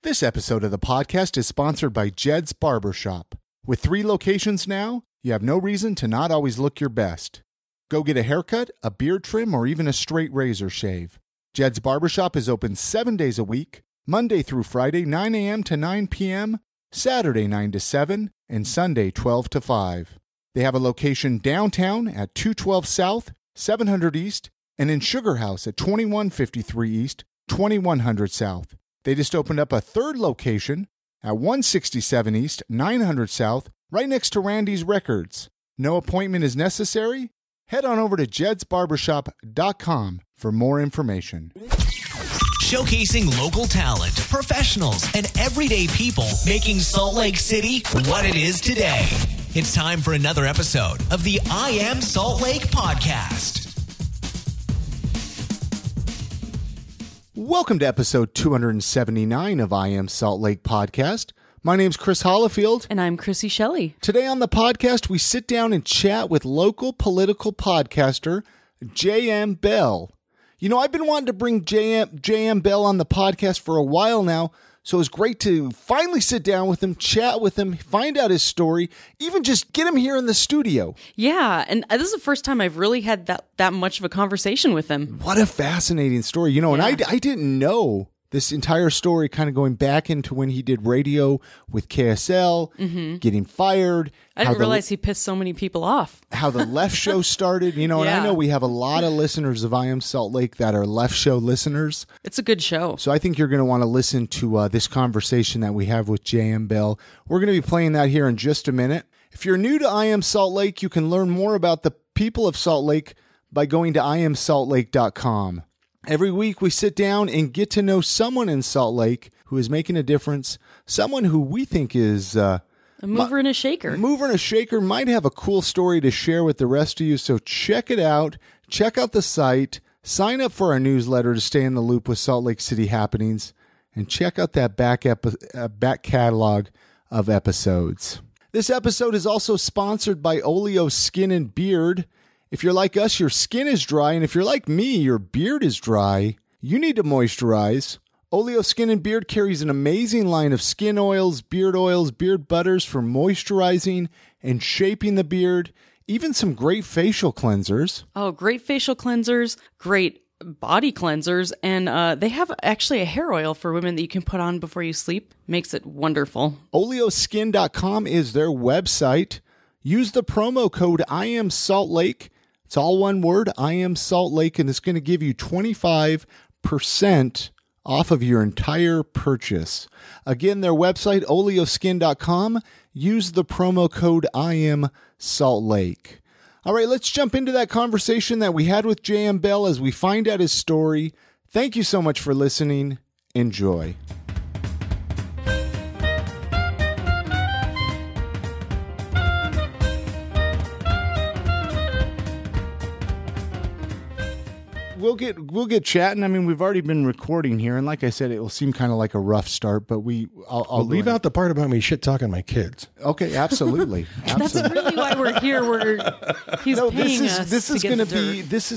This episode of the podcast is sponsored by Jed's Barbershop. With 3 locations now, you have no reason to not always look your best. Go get a haircut, a beard trim, or even a straight razor shave. Jed's Barbershop is open 7 days a week, Monday through Friday, 9 a.m. to 9 p.m., Saturday 9 to 7, and Sunday 12 to 5. They have a location downtown at 212 South, 700 East, and in Sugar House at 2153 East, 2100 South. They just opened up a 3rd location at 167 East, 900 South, right next to Randy's Records. No appointment is necessary. Head on over to jedsbarbershop.com for more information. Showcasing local talent, professionals, and everyday people, making Salt Lake City what it is today. It's time for another episode of the I Am Salt Lake podcast. Welcome to episode 279 of I Am Salt Lake podcast. My name's Chris Hollifield. And I'm Chrissy Shelley. Today on the podcast, we sit down and chat with local political podcaster J.M. Bell. You know, I've been wanting to bring J.M. Bell on the podcast for a while now, so it was great to finally sit down with him, chat with him, find out his story, even just get him here in the studio. Yeah, and this is the first time I've really had that much of a conversation with him. What a fascinating story. You know, and I didn't know this entire story, kind of going back into when he did radio with KSL, getting fired. I didn't realize he pissed so many people off. How the Left Show started, you know, and I know we have a lot of listeners of I Am Salt Lake that are Left Show listeners. It's a good show. So I think you're going to want to listen to this conversation that we have with J.M. Bell. We're going to be playing that here in just a minute. If you're new to I Am Salt Lake, you can learn more about the people of Salt Lake by going to iamsaltlake.com. Every week we sit down and get to know someone in Salt Lake who is making a difference, someone who we think is a mover and a shaker. Mover and a shaker, might have a cool story to share with the rest of you, so check it out. Check out the site. Sign up for our newsletter to stay in the loop with Salt Lake City happenings, and check out that back catalog of episodes. This episode is also sponsored by Oleo Skin and Beard. If you're like us, your skin is dry, and if you're like me, your beard is dry, you need to moisturize. Oleo Skin and Beard carries an amazing line of skin oils, beard butters for moisturizing and shaping the beard, even some great facial cleansers. Oh, great facial cleansers, great body cleansers, and they have actually a hair oil for women that you can put on before you sleep. Makes it wonderful. Oleoskin.com is their website. Use the promo code IAMSALTLAKE. It's all one word, I Am Salt Lake, and it's going to give you 25% off of your entire purchase. Again, their website, oleoskin.com. Use the promo code I Am Salt Lake. All right, let's jump into that conversation that we had with J.M. Bell as we find out his story. Thank you so much for listening. Enjoy. We'll get chatting. I mean, we've already been recording here, and like I said, it will seem kind of like a rough start, but I'll leave out the part about me shit talking my kids. Okay, absolutely. That's really why we're here. He's paying us. This is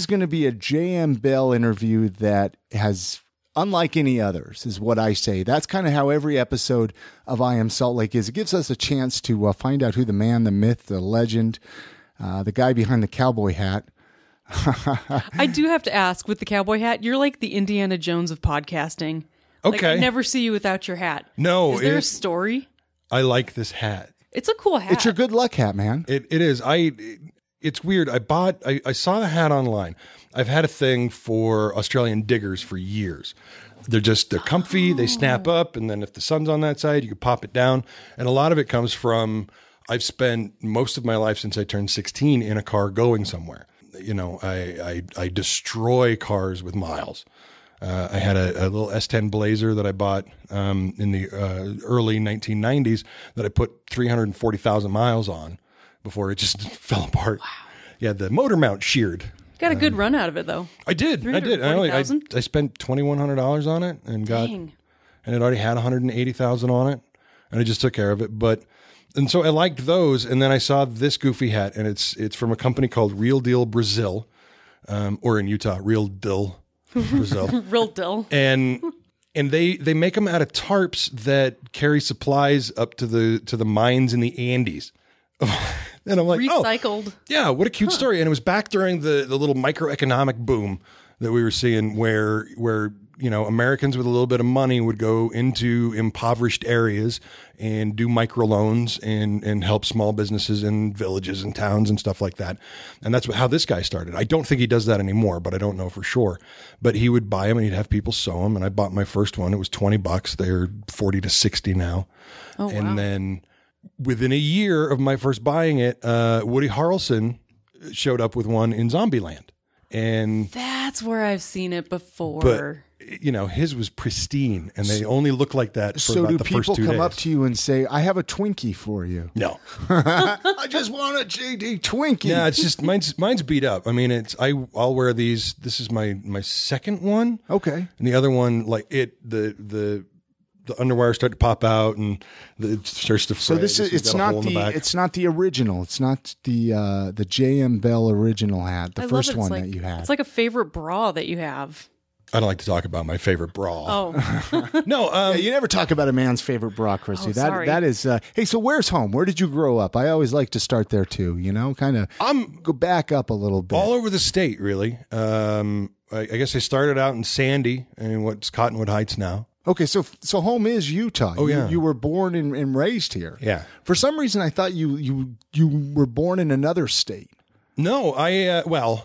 going to be a J.M. Bell interview that has, unlike any others, is what I say. That's kind of how every episode of I Am Salt Lake is. It gives us a chance to find out who the man, the myth, the legend, the guy behind the cowboy hat. I do have to ask, with the cowboy hat, you're like the Indiana Jones of podcasting. Okay. Like, I never see you without your hat. No. Is there a story? I like this hat. It's a cool hat. It's your good luck hat, man. It is. It's weird. I saw the hat online. I've had a thing for Australian diggers for years. They're comfy. They snap up, and then if the sun's on that side, you can pop it down. And a lot of it comes from, I've spent most of my life since I turned 16 in a car going somewhere. You know, I destroy cars with miles. I had a little S10 Blazer that I bought in the early 1990s that I put 340,000 miles on before it just fell apart. Wow. Yeah, the motor mount sheared. Got a good run out of it, though. I did. I spent $2,100 on it and it already had 180,000 on it, and I just took care of it. And so I liked those, and then I saw this goofy hat, and it's from a company called Real Deal Brazil, or in Utah, Real Dill Brazil. Real Dill. And and they make them out of tarps that carry supplies up to the mines in the Andes. And I'm like, Recycled. oh, yeah, what a cute story. And it was back during the little microeconomic boom that we were seeing where Americans with a little bit of money would go into impoverished areas and do microloans and help small businesses in villages and towns and stuff like that. And that's how this guy started. I don't think he does that anymore, but I don't know for sure. But he would buy them and he'd have people sew them. And I bought my first one. It was $20. They're 40 to 60 now. Oh, wow. And then within a year of my first buying it, Woody Harrelson showed up with one in Zombieland. And That's where I've seen it before. but his was pristine, and they only look like that for So about do the people first 2 days. come up to you and say, I have a Twinkie for you? No, I just want a JD Twinkie. yeah, it's just mine's beat up. I mean, I'll wear these. This is my second one. Okay. And the other one, like the underwire start to pop out and it starts to fray. So this is has it's got a not hole in the back. it's not the original. It's not the JM Bell original hat. The I love first it. It's one like, that you had. It's like a favorite bra that you have. I don't like to talk about my favorite bra. Oh, No, Yeah, you never talk about a man's favorite bra, Chrissy. Oh, that sorry. that is. Hey, so where's home? Where did you grow up? I always like to start there too. Kind of. Go back up a little bit. all over the state, really. I guess I started out in Sandy, in what's Cottonwood Heights now. Okay, so home is Utah. Oh, You- yeah. you were born and raised here. Yeah. For some reason, I thought you were born in another state. No,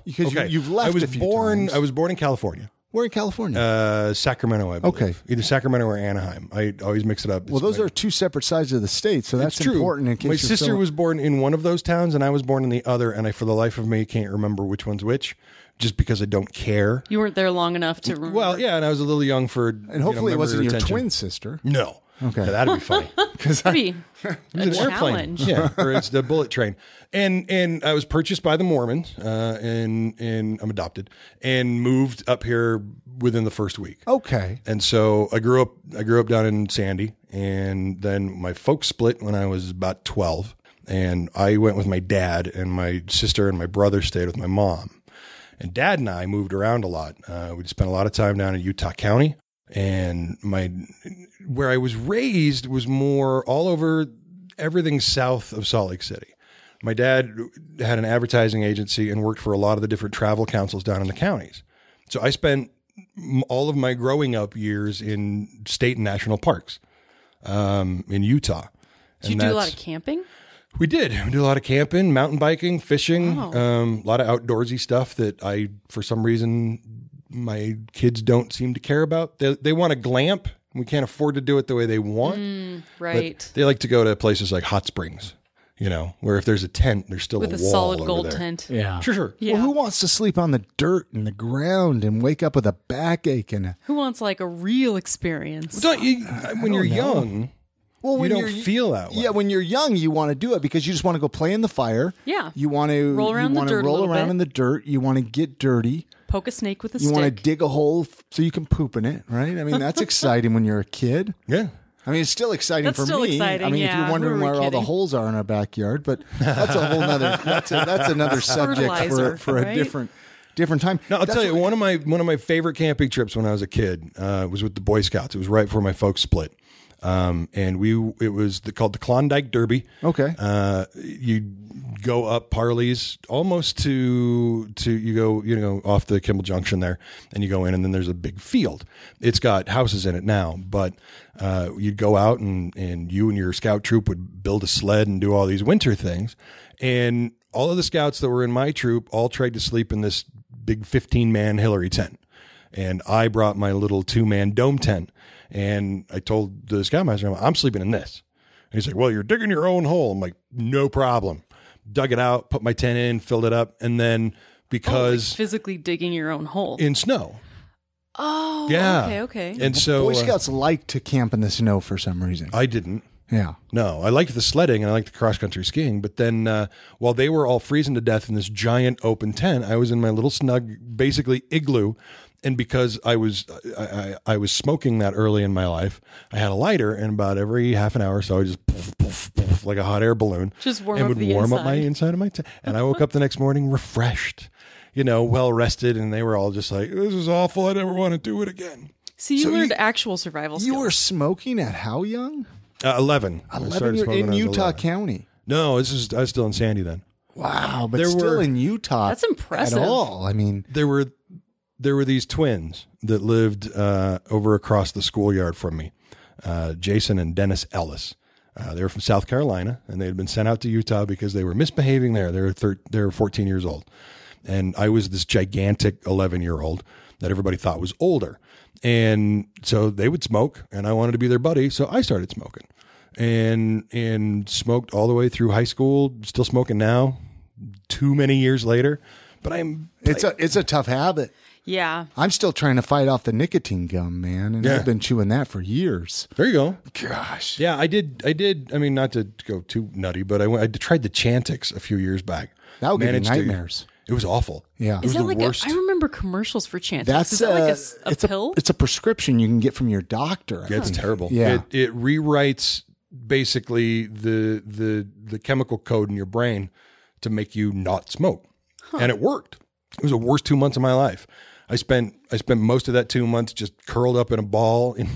Because okay. you've left I was a few born. times. I was born in California, Where in California? Sacramento. I believe. Okay. Either Sacramento or Anaheim. I always mix it up. Well, those are two separate sides of the state, so that's It's true. important. In case My you're sister was born in one of those towns, and I was born in the other. And I, for the life of me, can't remember which one's which, just because I don't care. you weren't there long enough to remember. Well, yeah, and I was a little young for. and hopefully it wasn't your twin sister. No. Okay. Yeah, that'd be funny. Because Maybe a It's an airplane. challenge. Yeah, or it's the bullet train. And I was purchased by the Mormons, and I'm adopted, and moved up here within the first week. okay, And so I grew up down in Sandy, and then my folks split when I was about 12, and I went with my dad, and my sister and my brother stayed with my mom. And Dad and I moved around a lot. We spent a lot of time down in Utah County, and where I was raised was more all over everything south of Salt Lake City. My dad had an advertising agency and worked for a lot of the different travel councils down in the counties. So I spent all of my growing up years in state and national parks in Utah. Did you do a lot of camping? We did. We did a lot of camping, mountain biking, fishing, Wow. a lot of outdoorsy stuff that for some reason, my kids don't seem to care about. They want to glamp. We can't afford to do it the way they want. Right. But they like to go to places like Hot Springs, where if there's a tent, there's still With a a wall solid over gold there. tent. yeah, Sure. Yeah. Well, who wants to sleep on the dirt and the ground and wake up with a backache and a? Who wants like a real experience? Don't you, when you're young, Well, you when don't you're- feel that way. Yeah, when you're young, you want to do it because you just want to go play in the fire. Yeah. You want to Roll around in the dirt a roll little around bit. in the dirt. You want to get dirty. Poke a snake with a You want to stick. dig a hole so you can poop in it, right? I mean, that's exciting when you're a kid. Yeah. I mean, it's still exciting That's for still me. exciting, I mean, if yeah. you're Who wondering are we where all the kidding? holes are in our backyard, but that's a whole nother that's another subject Fertilizer, for a right? different time. No, I'll That's tell you, what- one of my favorite camping trips when I was a kid was with the Boy Scouts. It was right before my folks split. And it was called the Klondike Derby. Okay. You go up Parley's almost to you go, off the Kimball Junction there, and you go in, and then there's a big field. It's got houses in it now, but you'd go out and you and your scout troop would build a sled and do all these winter things. And all of the scouts that were in my troop all tried to sleep in this big 15-man Hillary tent. And I brought my little 2-man dome tent. And I told the scoutmaster, I'm sleeping in this. And he's like, well, you're digging your own hole. I'm like, no problem. Dug it out, put my tent in, filled it up. And then because physically digging your own hole. in snow. Oh, Yeah. okay. And so Boy Scouts like to camp in the snow for some reason. I didn't. Yeah. No, I liked the sledding and I liked the cross-country skiing. But then while they were all freezing to death in this giant open tent, I was in my little snug, basically igloo. And because I was smoking that early in my life, I had a lighter, and about every half an hour or so, I would just poof, poof, poof, like a hot air balloon, Just warm and up would the warm up my inside. inside of my tent. And I woke up the next morning refreshed, well rested, and they were all just like, "This is awful. I never want to do it again." See, you So learned actual survival skills. You were smoking at how young? 11. I 11 started years smoking in when I was Utah 11. County. No, I was still in Sandy then. Wow, but There still were- in Utah. That's impressive. At all. I mean, There were these twins that lived over across the schoolyard from me, Jason and Dennis Ellis. They were from South Carolina, and they had been sent out to Utah because they were misbehaving there. They were 14 years old, and I was this gigantic 11-year-old that everybody thought was older. And so they would smoke, and I wanted to be their buddy, so I started smoking, and smoked all the way through high school. Still smoking now, too many years later. But it's a tough habit. Yeah. I'm still trying to fight off the nicotine gum, man, and Yeah. I've been chewing that for years. there you go. Gosh. Yeah, I did. I mean, not to go too nutty, but I tried the Chantix a few years back. That would give you Managed to- nightmares. It was awful. Yeah. It Is was that the like worst. I remember commercials for Chantix. That's Is that like a it's pill? It's a prescription you can get from your doctor. I Yeah, it's think. terrible. Yeah. It rewrites basically the chemical code in your brain to make you not smoke, and it worked. It was the worst 2 months of my life. I spent most of that 2 months just curled up in a ball in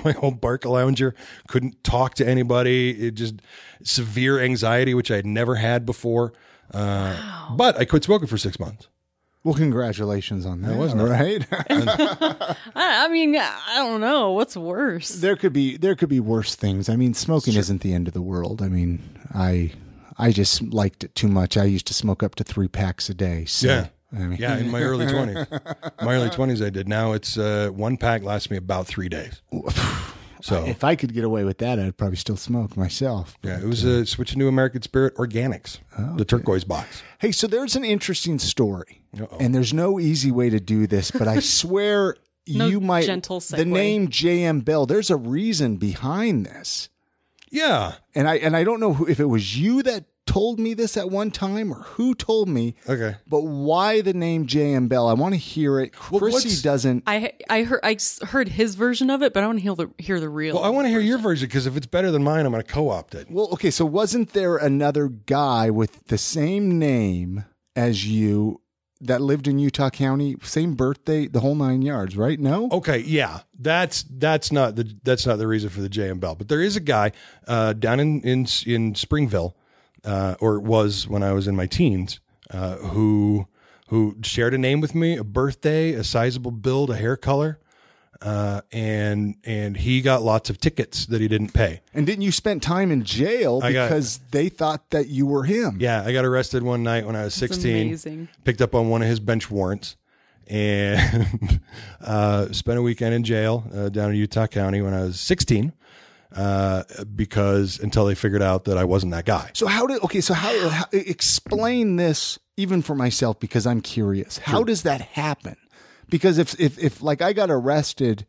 my old Barca Lounger. Couldn't talk to anybody. It just severe anxiety, which I had never had before. But I quit smoking for 6 months. Well, congratulations on that. wasn't it? Right. I mean, I don't know. What's worse? there could be worse things. I mean, smoking isn't the end of the world. I mean, I just liked it too much. I used to smoke up to 3 packs a day. So, Yeah. I mean, Yeah, in my early 20s. My early 20s I did. Now it's 1 pack lasts me about 3 days. So if I could get away with that, I'd probably still smoke myself. yeah, it was switching to American Spirit Organics, the turquoise box. Hey, so there's an interesting story, and there's no easy way to do this, but I swear No you might. gentle The segue. name J.M. Bell. There's a reason behind this, Yeah. and I don't know if it was you that told me this at one time or who told me. Okay. But why the name J.M. Bell? I want to hear it. Well, Chrissy what's- doesn't. I heard his version of it, but I want to hear the real. Well, I want to hear your version because if it's better than mine, I'm going to co-opt it. Well, okay, so wasn't there another guy with the same name as you that lived in Utah County, same birthday, the whole 9 yards, right? No? Okay, yeah, that's not the reason for the JM Bell, but there is a guy down in Springville, or it was when I was in my teens, who shared a name with me, a birthday, a sizable build, a hair color, and he got lots of tickets that he didn't pay. And didn't you spend time in jail I got- because they thought that you were him? Yeah, I got arrested one night when I was 16. amazing. Picked up on one of his bench warrants and spent a weekend in jail down in Utah County when I was 16 because until they figured out that I wasn't that guy. So how explain this even for myself because I'm curious. How does that happen? Because if like I got arrested,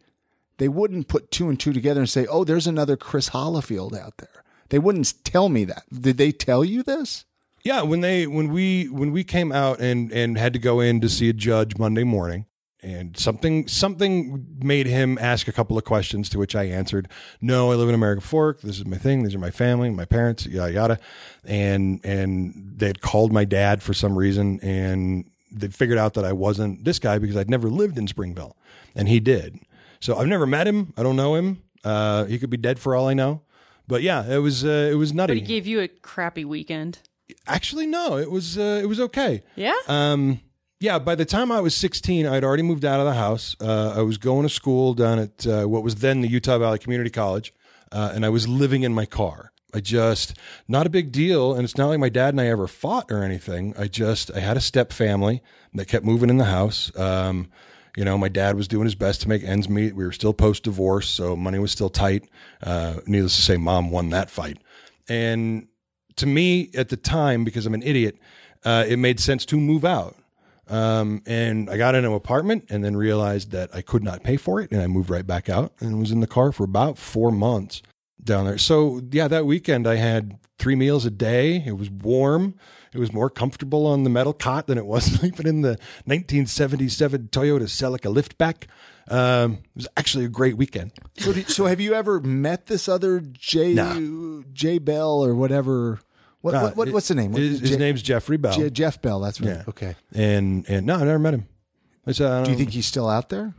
they wouldn't put 2 and 2 together and say, "Oh, there's another Chris Hollifield out there." They wouldn't tell me that. Did they tell you this? Yeah, when we came out and had to go in to see a judge Monday morning, and something made him ask a couple of questions to which I answered, "No, I live in American Fork. This is my thing. These are my family, my parents, yada yada." And they had called my dad for some reason, and they figured out that I wasn't this guy because I'd never lived in Springville, and he did. So I've never met him. I don't know him. He could be dead for all I know. But yeah, it was nutty. But he gave you a crappy weekend. Actually, no, it was okay. Yeah. Yeah, by the time I was 16, I'd already moved out of the house. I was going to school down at what was then the Utah Valley Community College, and I was living in my car. Not a big deal, and it's not like my dad and I ever fought or anything. I had a step family that kept moving in the house. My dad was doing his best to make ends meet. We were still post-divorce, so money was still tight. Needless to say, Mom won that fight. And to me, at the time, because I'm an idiot, it made sense to move out. And I got in an apartment and then realized that I could not pay for it. And I moved right back out and was in the car for about 4 months down there. So yeah, that weekend I had 3 meals a day. It was warm. It was more comfortable on the metal cot than it was sleeping in the 1977 Toyota Celica liftback. It was actually a great weekend. So have you ever met this other J Bell or whatever? What's the name? His name's Jeffrey Bell. Jeff Bell. That's right. Yeah. Okay. And no, I never met him. Do you think he's still out there?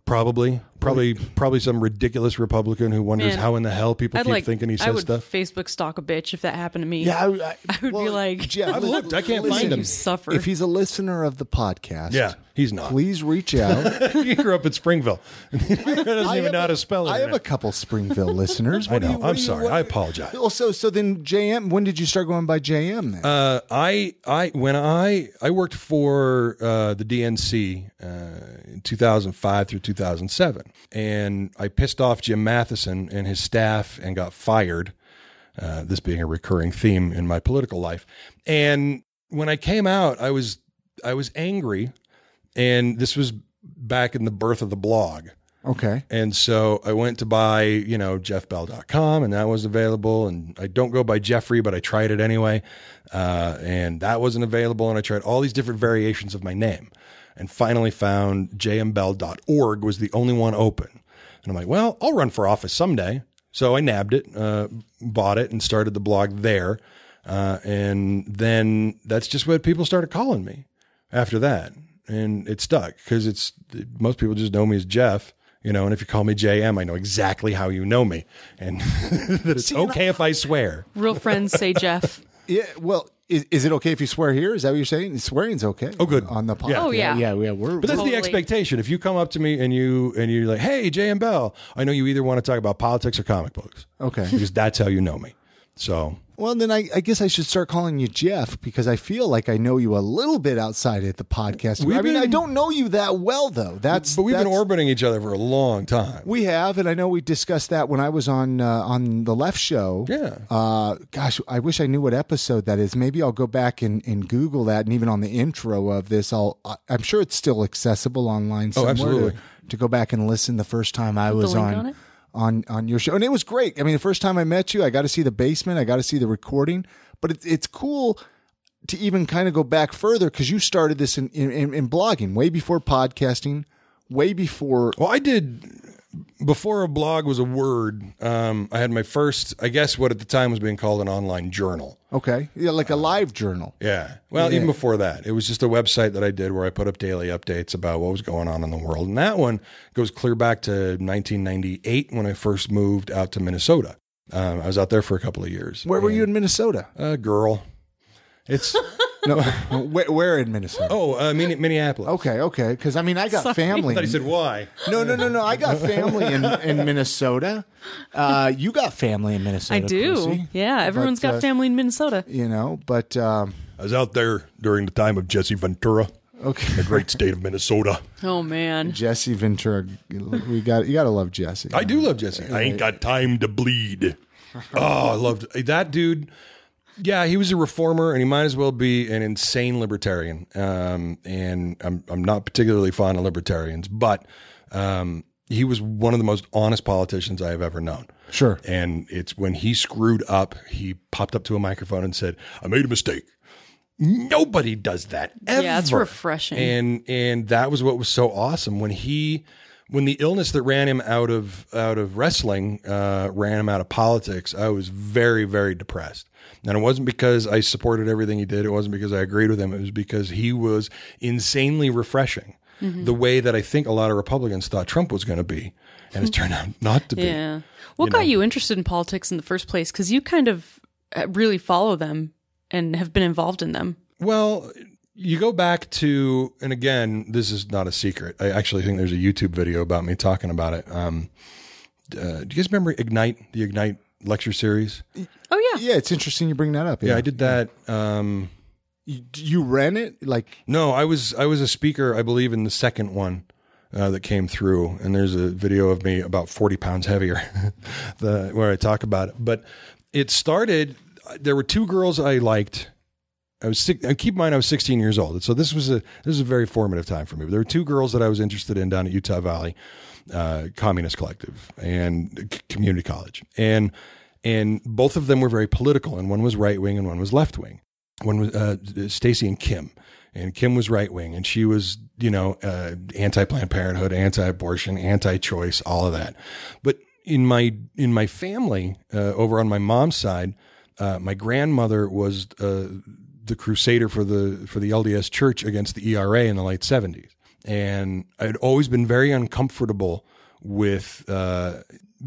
Probably. Probably some ridiculous Republican who wonders Man, how in the hell people I'd keep thinking he I says would stuff. Facebook stalk a bitch if that happened to me. Yeah, I would be like, Jeff, I've looked. I can't listen, find him. You suffer. If he's a listener of the podcast, Yeah, he's not. please reach out. He grew up in Springville. He doesn't even know how to spell it. I have a couple Springville listeners. I know. I'm sorry. I apologize. Well, so then JM, when did you start going by JM then? I worked for the DNC in 2005 through 2007, and I pissed off Jim Matheson and his staff and got fired. This being a recurring theme in my political life. And when I came out, I was angry, and this was back in the birth of the blog. Okay. And so I went to buy, jeffbell.com, and that was available. And I don't go by Jeffrey, but I tried it anyway. And that wasn't available. And I tried all these different variations of my name and finally found jmbell.org was the only one open. And I'm like, well, I'll run for office someday. So I nabbed it, bought it, and started the blog there. And then that's just what people started calling me after that. And it stuck because most people just know me as Jeff. And if you call me JM, I know exactly how you know me, and that it's okay if I swear. real friends say Jeff. Yeah. Well, is it okay if you swear here? Is that what you're saying? Swearing's okay. Oh, good. On the podcast. Yeah. Oh, yeah. Yeah. We're. But that's Totally. the expectation. If you come up to me and you're like, "Hey, JM Bell," I know you either want to talk about politics or comic books. Okay. Because that's how you know me. So. Well, then I guess I should start calling you Jeff because I feel like I know you a little bit outside of the podcast. I don't know you that well, though. But we've been orbiting each other for a long time. We have, and I know we discussed that when I was on the Left Show. Yeah. Gosh, I wish I knew what episode that is. Maybe I'll go back and Google that, and even on the intro of this, I'm sure it's still accessible online somewhere. Absolutely. To go back and listen the first time I was link on. on it? On your show. And it was great. I mean, the first time I met you, I got to see the basement. I got to see the recording. But it's cool to even kind of go back further because you started this in blogging way before podcasting, way before. Well, I did before a blog was a word. I had my first, I guess, what at the time was being called an online journal. Okay. Yeah, like a live journal. Yeah. Well, even before that, it was just a website that I did where I put up daily updates about what was going on in the world. And that one goes clear back to 1998 when I first moved out to Minnesota. I was out there for a couple of years. Where were you in Minnesota? Girl. It's No, where in Minnesota? Minneapolis. Okay. Because I mean, I got family. I thought he said why. No. I got family in Minnesota. You got family in Minnesota. I do. Chrissy. Yeah, everyone's But, got family in Minnesota. But I was out there during the time of Jesse Ventura, okay. the great state of Minnesota. Oh man. Jesse Ventura, you got to love Jesse. I do love Jesse. I ain't got time to bleed. Oh, I loved that dude. Yeah, he was a reformer, and he might as well be an insane libertarian. And I'm not particularly fond of libertarians, but he was one of the most honest politicians I have ever known. Sure. And it's when he screwed up, he popped up to a microphone and said, "I made a mistake." Nobody does that ever. Yeah, it's refreshing. And that was what was so awesome when the illness that ran him out of wrestling ran him out of politics. I was very, very depressed. And it wasn't because I supported everything he did. It wasn't because I agreed with him. It was because he was insanely refreshing, the way that I think a lot of Republicans thought Trump was going to be, and it's turned out not to be. Yeah. What got you interested in politics in the first place? Because you kind of really follow them and have been involved in them. Well, you go back to, and again, this is not a secret. I actually think there's a YouTube video about me talking about it. Do you guys remember Ignite, the Ignite lecture series? Oh yeah. Yeah, it's interesting you bring that up. Yeah, I did that. You ran it? No, I was a speaker, I believe, in the second one that came through. And there's a video of me about 40 pounds heavier where I talk about it. But it started, there were two girls I liked. Keep in mind, I was 16 years old. So this was a very formative time for me. There were two girls that I was interested in down at Utah Valley Communist Collective and Community College. And both of them were very political, and one was right wing and one was left wing. One was Stacy and Kim. And Kim was right wing, and she was, anti-Planned Parenthood, anti-abortion, anti-choice, all of that. But in my family, over on my mom's side, my grandmother was the crusader for the LDS Church against the ERA in the late 70s. And I'd always been very uncomfortable with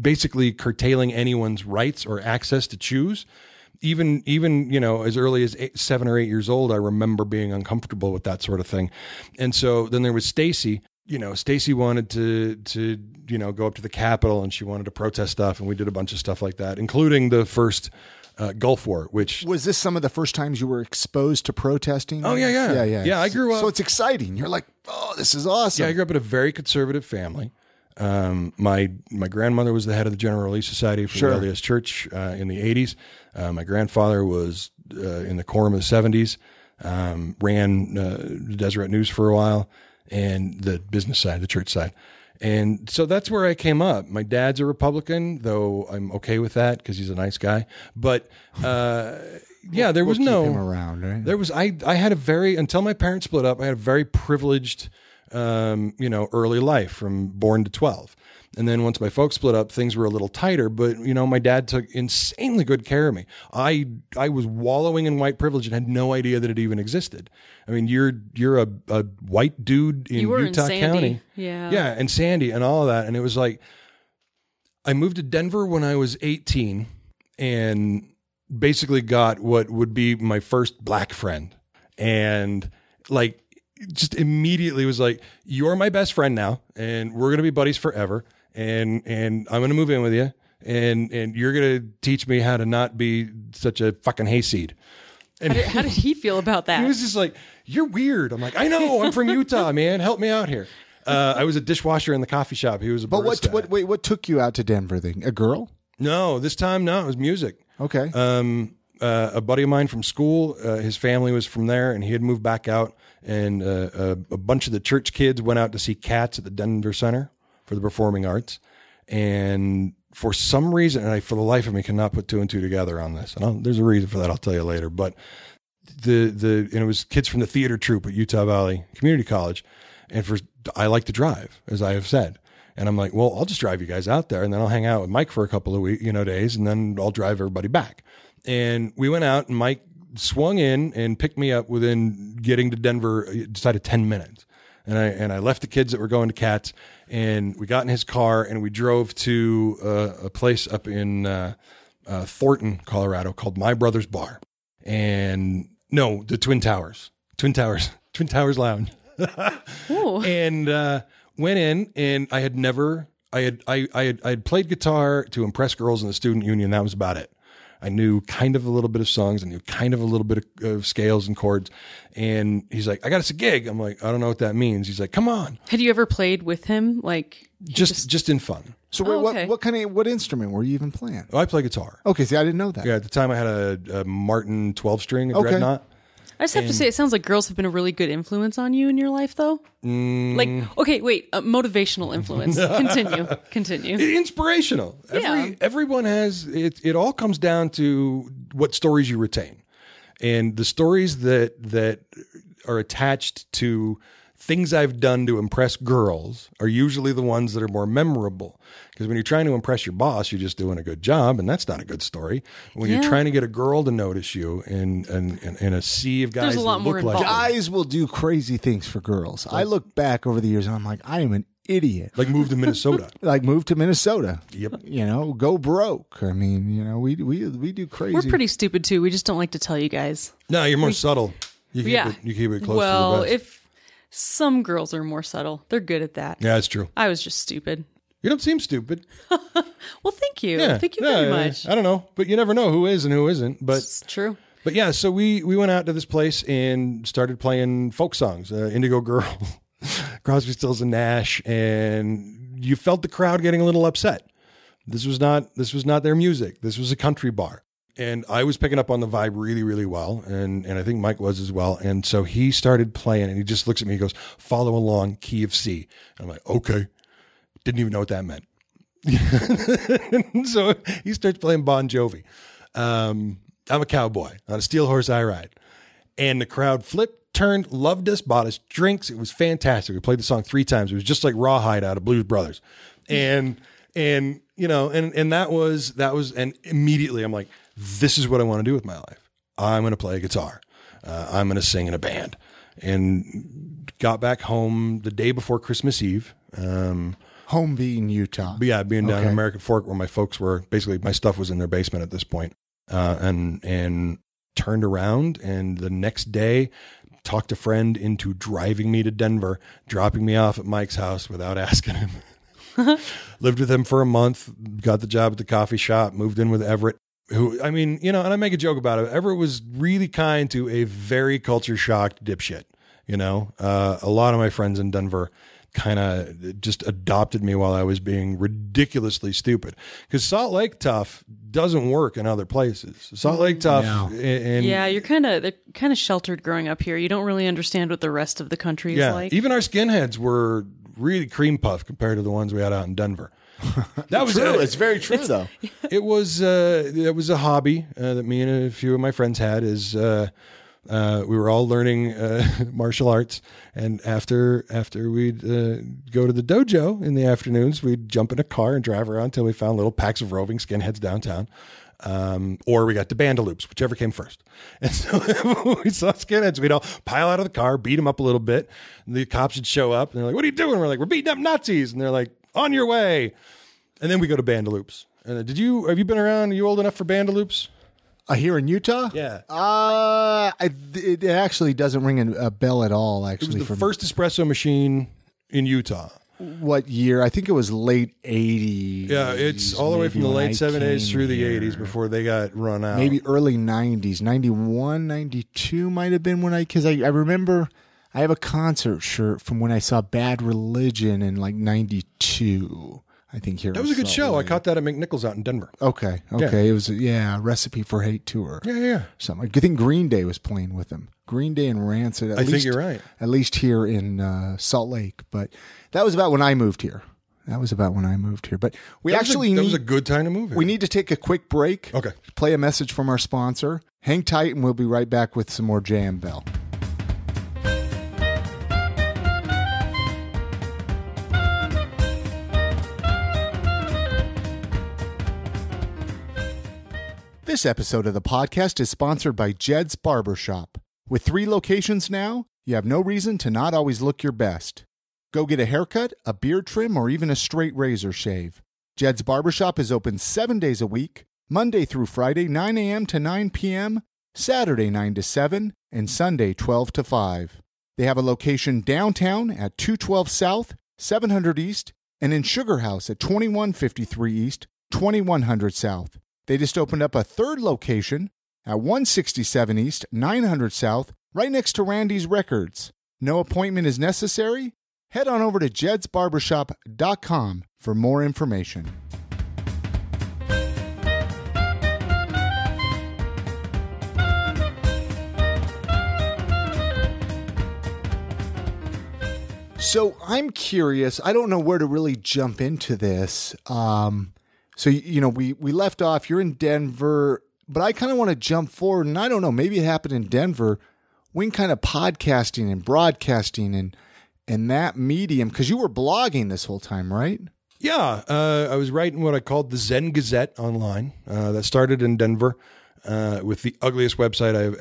basically curtailing anyone's rights or access to choose. Even as early as 7 or 8 years old, I remember being uncomfortable with that sort of thing. And so then there was Stacy. Stacy wanted to go up to the Capitol, and she wanted to protest stuff, and we did a bunch of stuff like that, including the first Gulf War. Which was this some of the first times you were exposed to protesting? Oh yeah. I grew up. So it's exciting. You're like, oh, this is awesome. Yeah, I grew up in a very conservative family. My grandmother was the head of the General Relief Society for the LDS Church in the 80s. My grandfather was in the Quorum of the 70s, ran the Deseret News for a while, and the business side, the church side. And so that's where I came up. My dad's a Republican, though I'm okay with that because he's a nice guy. But there was keep him around, right? There was I had until my parents split up, I had a very privileged early life from born to 12. And then once my folks split up, things were a little tighter, but my dad took insanely good care of me. I was wallowing in white privilege and had no idea that it even existed. I mean, you're a white dude in Utah County. Yeah, and Sandy and all of that. And it was like, I moved to Denver when I was 18 and basically got what would be my first black friend. And like, just immediately was like, you're my best friend now, and we're going to be buddies forever. And I'm going to move in with you, and you're going to teach me how to not be such a fucking hayseed. And how did he feel about that? He was just like, you're weird. I'm like, I know, I'm from Utah, man. Help me out here. I was a dishwasher in the coffee shop. He was a barista. But what took you out to Denver then? A girl? No, this time, no, it was music. Okay. A buddy of mine from school, his family was from there, and he had moved back out. And a bunch of the church kids went out to see Cats at the Denver Center for the Performing Arts. And for some reason, and I, for the life of me, cannot put 2 and 2 together on this. And there's a reason for that. I'll tell you later. But it was kids from the theater troupe at Utah Valley Community College. And I like to drive, as I have said. And I'm like, well, I'll just drive you guys out there, and then I'll hang out with Mike for a couple of days, and then I'll drive everybody back. And we went out, and Mike swung in and picked me up within getting to Denver, decided 10 minutes. And I left the kids that were going to Cats, and we got in his car, and we drove to a place up in Thornton, Colorado, called My Brother's Bar. And no, the Twin Towers Lounge. And went in, and I had played guitar to impress girls in the student union. That was about it. I knew kind of a little bit of songs. I knew kind of a little bit of scales and chords. And he's like, I got us a gig. I'm like, I don't know what that means. He's like, come on. Had you ever played with him? Like just in fun. So wait, what instrument were you even playing? Oh, I play guitar. Okay, see, I didn't know that. Yeah, at the time I had a Martin 12-string, a Dreadnought. I just have to say, it sounds like girls have been a really good influence on you in your life, though. Motivational influence. Continue. Inspirational. Everyone has it. It all comes down to what stories you retain, and the stories that are attached to things I've done to impress girls are usually the ones that are more memorable. Because when you're trying to impress your boss, you're just doing a good job, and that's not a good story. When you're trying to get a girl to notice you in a sea of guys, there's a lot more involved. Guys will do crazy things for girls. I look back over the years, and I'm like, I am an idiot. Like move to Minnesota. Yep. Go broke. I mean, we do crazy. We're pretty stupid too. We just don't like to tell you guys. No, you're more subtle. You keep it close to the vest. If some girls are more subtle, they're good at that. Yeah, that's true. I was just stupid. You don't seem stupid. Well, thank you. Yeah, thank you very much. I don't know, but you never know who is and who isn't. But it's true. But yeah, so we went out to this place and started playing folk songs, Indigo Girl, Crosby, Stills and Nash, and you felt the crowd getting a little upset. This was not their music. This was a country bar. And I was picking up on the vibe really, really well. And I think Mike was as well. And so he started playing, and he just looks at me and goes, follow along, key of C. And I'm like, okay. Didn't even know what that meant. So he starts playing Bon Jovi. I'm a cowboy. On a steel horse I ride. And the crowd flipped, turned, loved us, bought us drinks. It was fantastic. We played the song 3 times. It was just like Rawhide out of Blues Brothers. And that was, and immediately I'm like, this is what I want to do with my life. I'm going to play guitar. I'm going to sing in a band. And got back home the day before Christmas Eve. Home being Utah. But yeah, being down in Okay. American Fork where my folks were, basically my stuff was in their basement at this point. And turned around, and the next day talked a friend into driving me to Denver, dropping me off at Mike's house without asking him. Lived with him for a month, got the job at the coffee shop, moved in with Everett, who, I mean, you know, and I make a joke about it. Everett was really kind to a very culture shocked dipshit. You know, a lot of my friends in Denver kind of just adopted me while I was being ridiculously stupid, because Salt Lake tough doesn't work in other places. Salt Lake tough. And Yeah, they're kind of sheltered growing up here. You don't really understand what the rest of the country is like. Even our skinheads were really cream puff compared to the ones we had out in Denver. That was True. It's very true, though. It was a hobby that me and a few of my friends had. We were all learning martial arts, and after we'd go to the dojo in the afternoons, we'd jump in a car and drive around until we found little packs of roving skinheads downtown. Or we got to Bandaloops, whichever came first. And so when we saw skinheads, we'd all pile out of the car, beat them up a little bit. And the cops would show up, and they're like, "What are you doing?" We're like, "We're beating up Nazis." And they're like, "On your way." And then we go to Bandaloops. And have you been around? Are you old enough for Bandaloops? Here in Utah? Yeah. It actually doesn't ring a bell at all, It actually. was the first espresso machine in Utah. What year? I think it was late 80s. Yeah, it's all the way from the maybe when late I 70s came through the here. 80s before they got run out. Maybe early 90s. 91, 92 might have been when because I remember I have a concert shirt from when I saw Bad Religion in like 92. I think here. That was a good show. I caught that at McNichols out in Denver. Okay. Yeah. It was Recipe for Hate tour. Yeah. Something. I think Green Day was playing with them. Green Day and Rancid. I think you're right. At least here in Salt Lake. But that was about when I moved here. But we That actually was a good time to move here. we need to take a quick break. Okay. Play a message from our sponsor. Hang tight, and we'll be right back with some more JM Bell. This episode of the podcast is sponsored by Jed's Barbershop. With 3 locations now, you have no reason to not always look your best. Go get a haircut, a beard trim, or even a straight razor shave. Jed's Barbershop is open 7 days a week, Monday through Friday, 9 a.m. to 9 p.m., Saturday 9 to 7, and Sunday 12 to 5. They have a location downtown at 212 South, 700 East, and in Sugar House at 2153 East, 2100 South. They just opened up a 3rd location at 167 East, 900 South, right next to Randy's Records. No appointment is necessary. Head on over to jedsbarbershop.com for more information. So I'm curious. I don't know where to really jump into this. So, you know, we left off. You're in Denver, but I kind of want to jump forward. And I don't know, maybe it happened in Denver when kind of podcasting and broadcasting and that medium, because you were blogging this whole time, right? Yeah, I was writing what I called the Zen Gazette online. That started in Denver with the ugliest website I've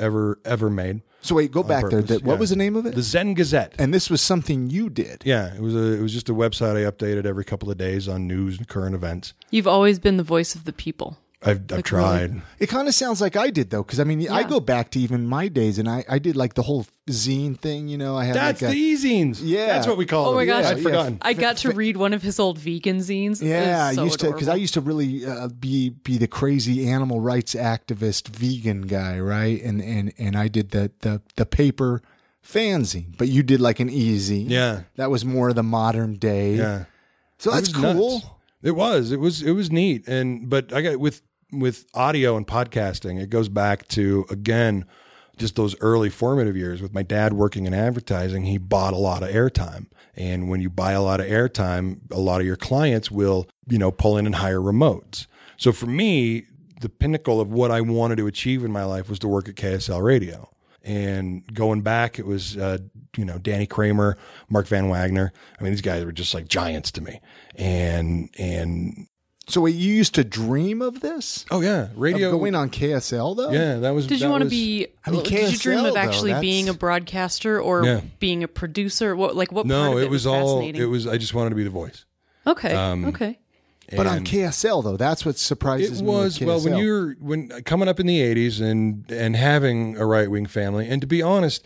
ever made. So wait, go back there. purpose, What yeah. was the name of it? The Zen Gazette. And this was something you did. Yeah, it was just a website I updated every couple of days on news and current events. You've always been the voice of the people. I've tried. It kind of sounds like I did, though, because I mean, I go back to even my days, and I did like the whole zine thing. You know, I had That's like the e-zines. Yeah. That's what we call them. Oh my gosh. I'd forgotten. I got to read one of his old vegan zines. Yeah, It was so I used to because I adorable. used to really be the crazy animal rights activist vegan guy, right? And I did the paper fanzine, but you did like an easy. Yeah. that was more the modern day. Yeah. so It that's was cool. nuts. It was neat. But I got with audio and podcasting, it goes back to, again, just those early formative years with my dad working in advertising. He bought a lot of airtime. And when you buy a lot of airtime, a lot of your clients will, pull in and hire remotes. So for me, the pinnacle of what I wanted to achieve in my life was to work at KSL Radio. And going back, it was, Danny Kramer, Mark Van Wagner. I mean, these guys were just like giants to me. And So wait, you used to dream of this? oh yeah, radio Of going on KSL though? Yeah, that was. Did you want to be? I mean, did you dream KSL, of though, actually that's- being a broadcaster or Yeah. being a producer? What part No, of it was all. fascinating? It was. I just wanted to be the voice. Okay. Okay. But on And KSL though, that's what surprises it me. was, with well, KSL. when coming up in the 80s and having a right-wing family, and to be honest,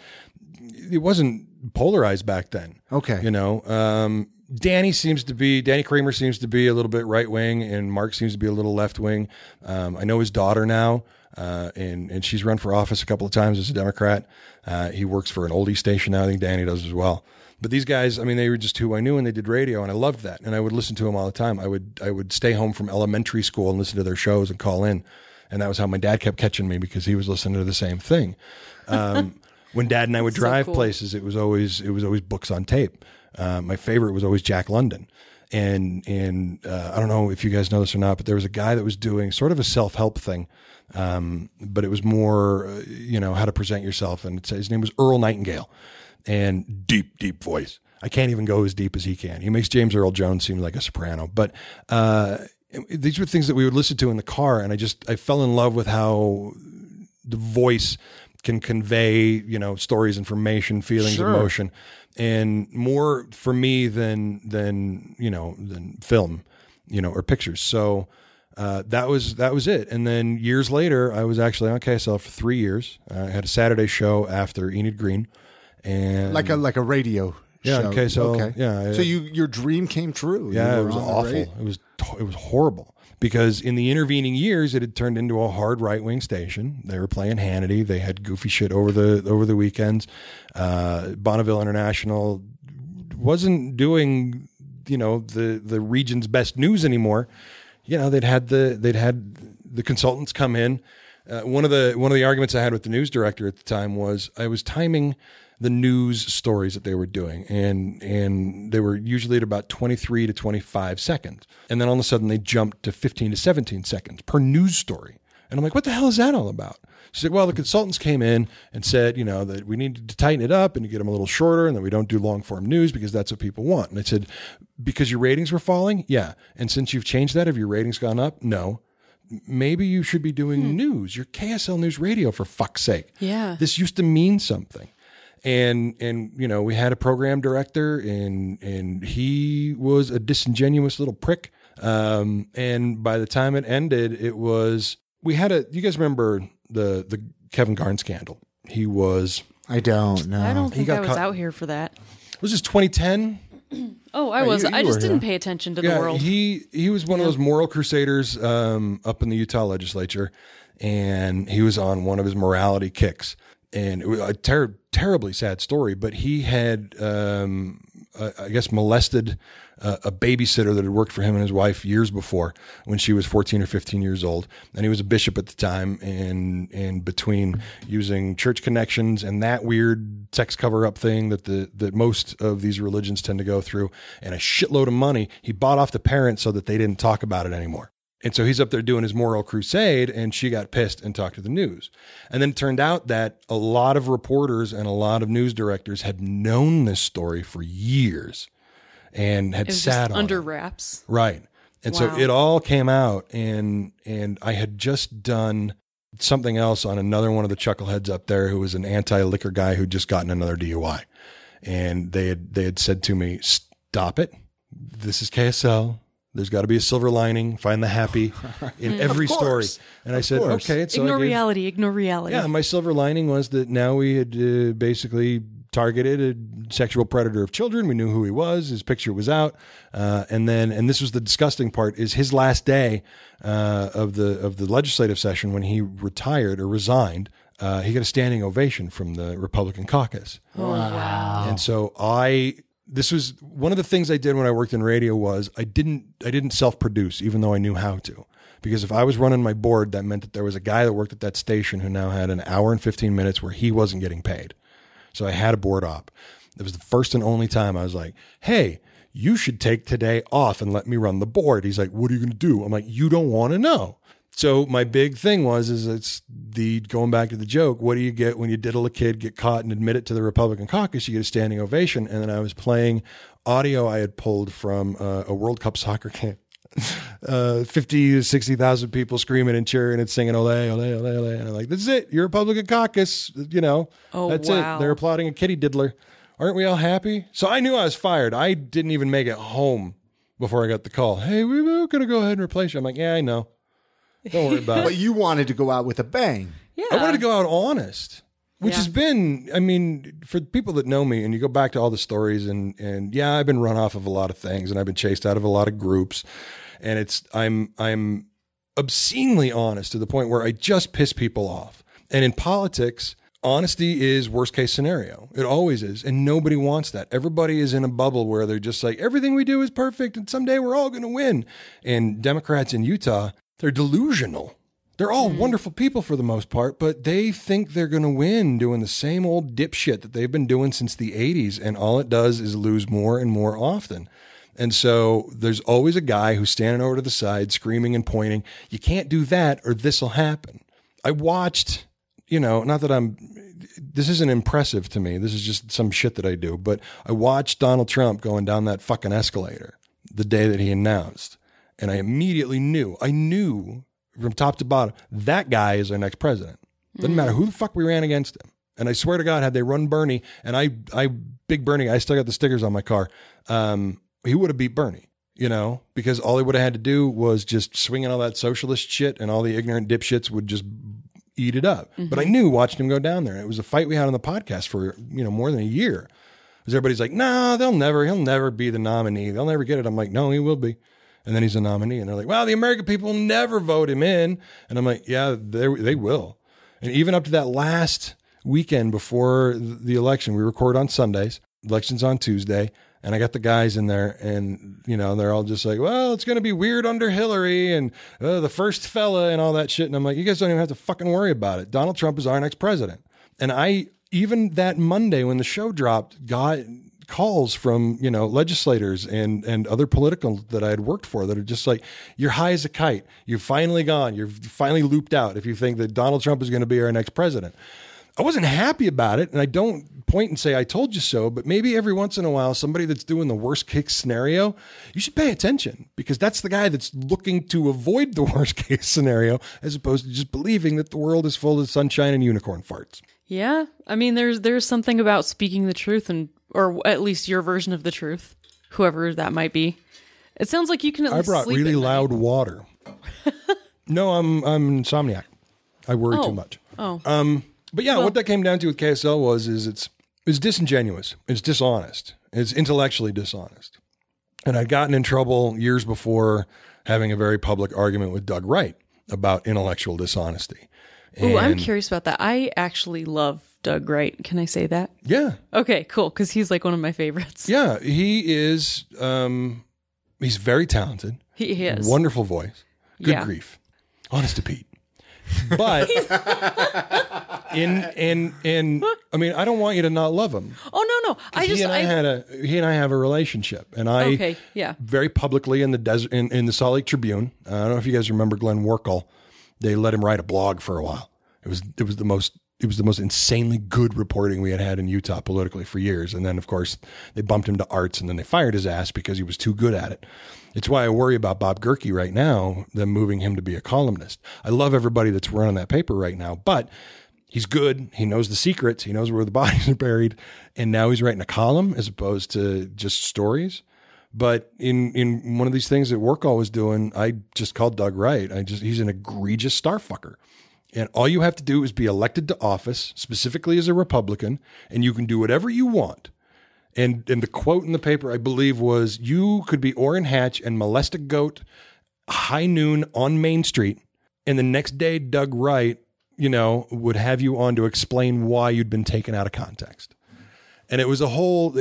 it wasn't polarized back then. Okay. You know, Danny Kramer seems to be a little bit right-wing, and Mark seems to be a little left-wing. I know his daughter now, and she's run for office a couple of times as a Democrat. He works for an oldie station now. I think Danny does as well. But these guys, I mean, they were just who I knew, and they did radio, and I loved that. And I would listen to them all the time. I would stay home from elementary school and listen to their shows and call in. And that was how my dad kept catching me, because he was listening to the same thing. When Dad and I would drive places, it was always books on tape. My favorite was always Jack London. And I don't know if you guys know this or not, but there was a guy that was doing sort of a self-help thing. But it was more, how to present yourself. And his name was Earl Nightingale. And deep voice. I can't even go as deep as he can. He makes James Earl Jones seem like a soprano. But these were things that we would listen to in the car, and I fell in love with how the voice can convey, stories, information, feelings, emotion, and more for me than film, or pictures. So that was it. And then years later, I was actually on KSL for 3 years. I had a Saturday show after Enid Green. And like a radio show. Okay, so okay. Yeah, so your dream came true. Yeah, You it was were on the awful. It was horrible, because in the intervening years, it had turned into a hard right wing station. They were playing Hannity. They had goofy shit over the weekends. Bonneville International wasn't doing the region's best news anymore. They'd had the consultants come in. One of the arguments I had with the news director at the time was I was timing the news stories that they were doing, and they were usually at about 23 to 25 seconds. And then all of a sudden they jumped to 15 to 17 seconds per news story. And I'm like, what the hell is that all about? She said, well, the consultants came in and said, that we needed to tighten it up and to get them a little shorter, and that we don't do long form news because that's what people want. And I said, because your ratings were falling? Yeah. And since you've changed that, have your ratings gone up? No. Maybe you should be doing news. You're KSL News Radio, for fuck's sake. Yeah. This used to mean something. And we had a program director, and he was a disingenuous little prick. And by the time it ended, you guys remember the Kevin Garn scandal? He was, I don't know. I don't think I was out here for that. Was this 2010? Oh, I was. you I just were, didn't yeah. pay attention to the world. He was one of those moral crusaders up in the Utah legislature, and he was on one of his morality kicks. And it was a terribly sad story, but he had, I guess, molested a babysitter that had worked for him and his wife years before, when she was 14 or 15 years old. And he was a bishop at the time, and between using church connections and that weird sex cover-up thing that most of these religions tend to go through, and a shitload of money, he bought off the parents so that they didn't talk about it anymore. And so he's up there doing his moral crusade, and she got pissed and talked to the news. And then it turned out that a lot of reporters and a lot of news directors had known this story for years and had It was sat just on under it. wraps. Right. And so Wow. it all came out, and I had just done something else on another one of the chuckleheads up there, who was an anti-liquor guy who'd just gotten another DUI. And they had said to me, stop it. This is KSL. There's got to be a silver lining. Find the happy in every story. And I said, course. okay. So Ignore reality. Yeah, my silver lining was that now we had basically targeted a sexual predator of children. We knew who he was. His picture was out. And this was the disgusting part, is his last day of the legislative session, when he retired or resigned, he got a standing ovation from the Republican caucus. Oh, wow. And so this was one of the things I did when I worked in radio, was I didn't self-produce, even though I knew how to. Because if I was running my board, that meant that there was a guy that worked at that station who now had an hour and 15 minutes where he wasn't getting paid. So I had a board op. It was the first and only time I was like, hey, you should take today off and let me run the board. He's like, what are you going to do? I'm like, you don't want to know. So my big thing it's going back to the joke. What do you get when you diddle a kid, get caught, and admit it to the Republican caucus? You get a standing ovation. And then I was playing audio I had pulled from a World Cup soccer camp. 50 to 60,000 people screaming and cheering and singing ole, ole, ole, ole. And I'm like, this is it. Your Republican caucus, Oh, that's wow. it. They're applauding a kitty diddler. Aren't we all happy? So I knew I was fired. I didn't even make it home before I got the call. Hey, we were going to go ahead and replace you. I'm like, yeah, I know. Don't worry about But it. you wanted to go out with a bang. Yeah. I wanted to go out honest, which has been, I mean, for people that know me and you go back to all the stories and yeah, I've been run off of a lot of things and I've been chased out of a lot of groups, and I'm obscenely honest to the point where I just piss people off. And in politics, honesty is worst case scenario. It always is. And nobody wants that. Everybody is in a bubble where they're just like, everything we do is perfect and someday we're all going to win. And Democrats in Utah, they're delusional. They're all wonderful people for the most part, but they think they're going to win doing the same old dipshit that they've been doing since the 80s. And all it does is lose more and more often. And so there's always a guy who's standing over to the side screaming and pointing, you can't do that or this will happen. I watched, not that this isn't impressive to me. This is just some shit that I do. But I watched Donald Trump going down that fucking escalator the day that he announced. And I immediately knew from top to bottom, that guy is our next president. Doesn't matter who the fuck we ran against him. And I swear to God, had they run Bernie, and I big Bernie, I still got the stickers on my car. He would have beat Bernie, because all he would have had to do was just swing in all that socialist shit and all the ignorant dipshits would just eat it up. But I knew watching him go down there. It was a fight we had on the podcast for, more than a year. Because everybody's like, no, he'll never be the nominee. They'll never get it. I'm like, no, he will be. And then he's a nominee. And they're like, well, the American people will never vote him in. And I'm like, yeah, they will. And even up to that last weekend before the election, we record on Sundays. Election's on Tuesday. And I got the guys in there and, they're all just like, well, it's going to be weird under Hillary and the first fella and all that shit. And I'm like, you guys don't even have to fucking worry about it. Donald Trump is our next president. And even that Monday when the show dropped, got calls from, legislators and other political that I had worked for that are just like, you're high as a kite. You've finally gone. You're finally looped out if you think that Donald Trump is going to be our next president. I wasn't happy about it, and I don't point and say I told you so, but maybe every once in a while, somebody that's doing the worst case scenario, you should pay attention because that's the guy that's looking to avoid the worst case scenario as opposed to just believing that the world is full of sunshine and unicorn farts. Yeah. I mean, there's something about speaking the truth or at least your version of the truth, whoever that might be. It sounds like you can at least I brought sleep really at loud night. water. No, I'm insomniac. I worry too much. Oh. But yeah, what that came down to with KSL is it's disingenuous. It's dishonest. It's intellectually dishonest. And I'd gotten in trouble years before having a very public argument with Doug Wright about intellectual dishonesty. Ooh, I'm And- curious about that. I actually love Doug Wright. Can I say that? Yeah. Okay, cool. Because he's like one of my favorites. Yeah. He is, he's very talented. He is. Wonderful voice. Good Yeah. grief. Honest to Pete. But I mean, I don't want you to not love him. Oh no. He and I have a relationship, and I Okay, yeah. very publicly in the desert in the Salt Lake Tribune. I don't know if you guys remember Glenn Workle. They let him write a blog for a while. It was the most insanely good reporting we had in Utah politically for years. And then of course they bumped him to arts, and then they fired his ass because he was too good at it. It's why I worry about Bob Gerke right now, them moving him to be a columnist. I love everybody that's running that paper right now, but he's good. He knows the secrets. He knows where the bodies are buried. And now he's writing a column as opposed to just stories. But in one of these things that Workall was doing, I just called Doug Wright. He's an egregious starfucker. And all you have to do is be elected to office, specifically as a Republican, and you can do whatever you want. And the quote in the paper, I believe, was, you could be Orrin Hatch and molest a goat high noon on Main Street. And the next day, Doug Wright, would have you on to explain why you'd been taken out of context. And it was a whole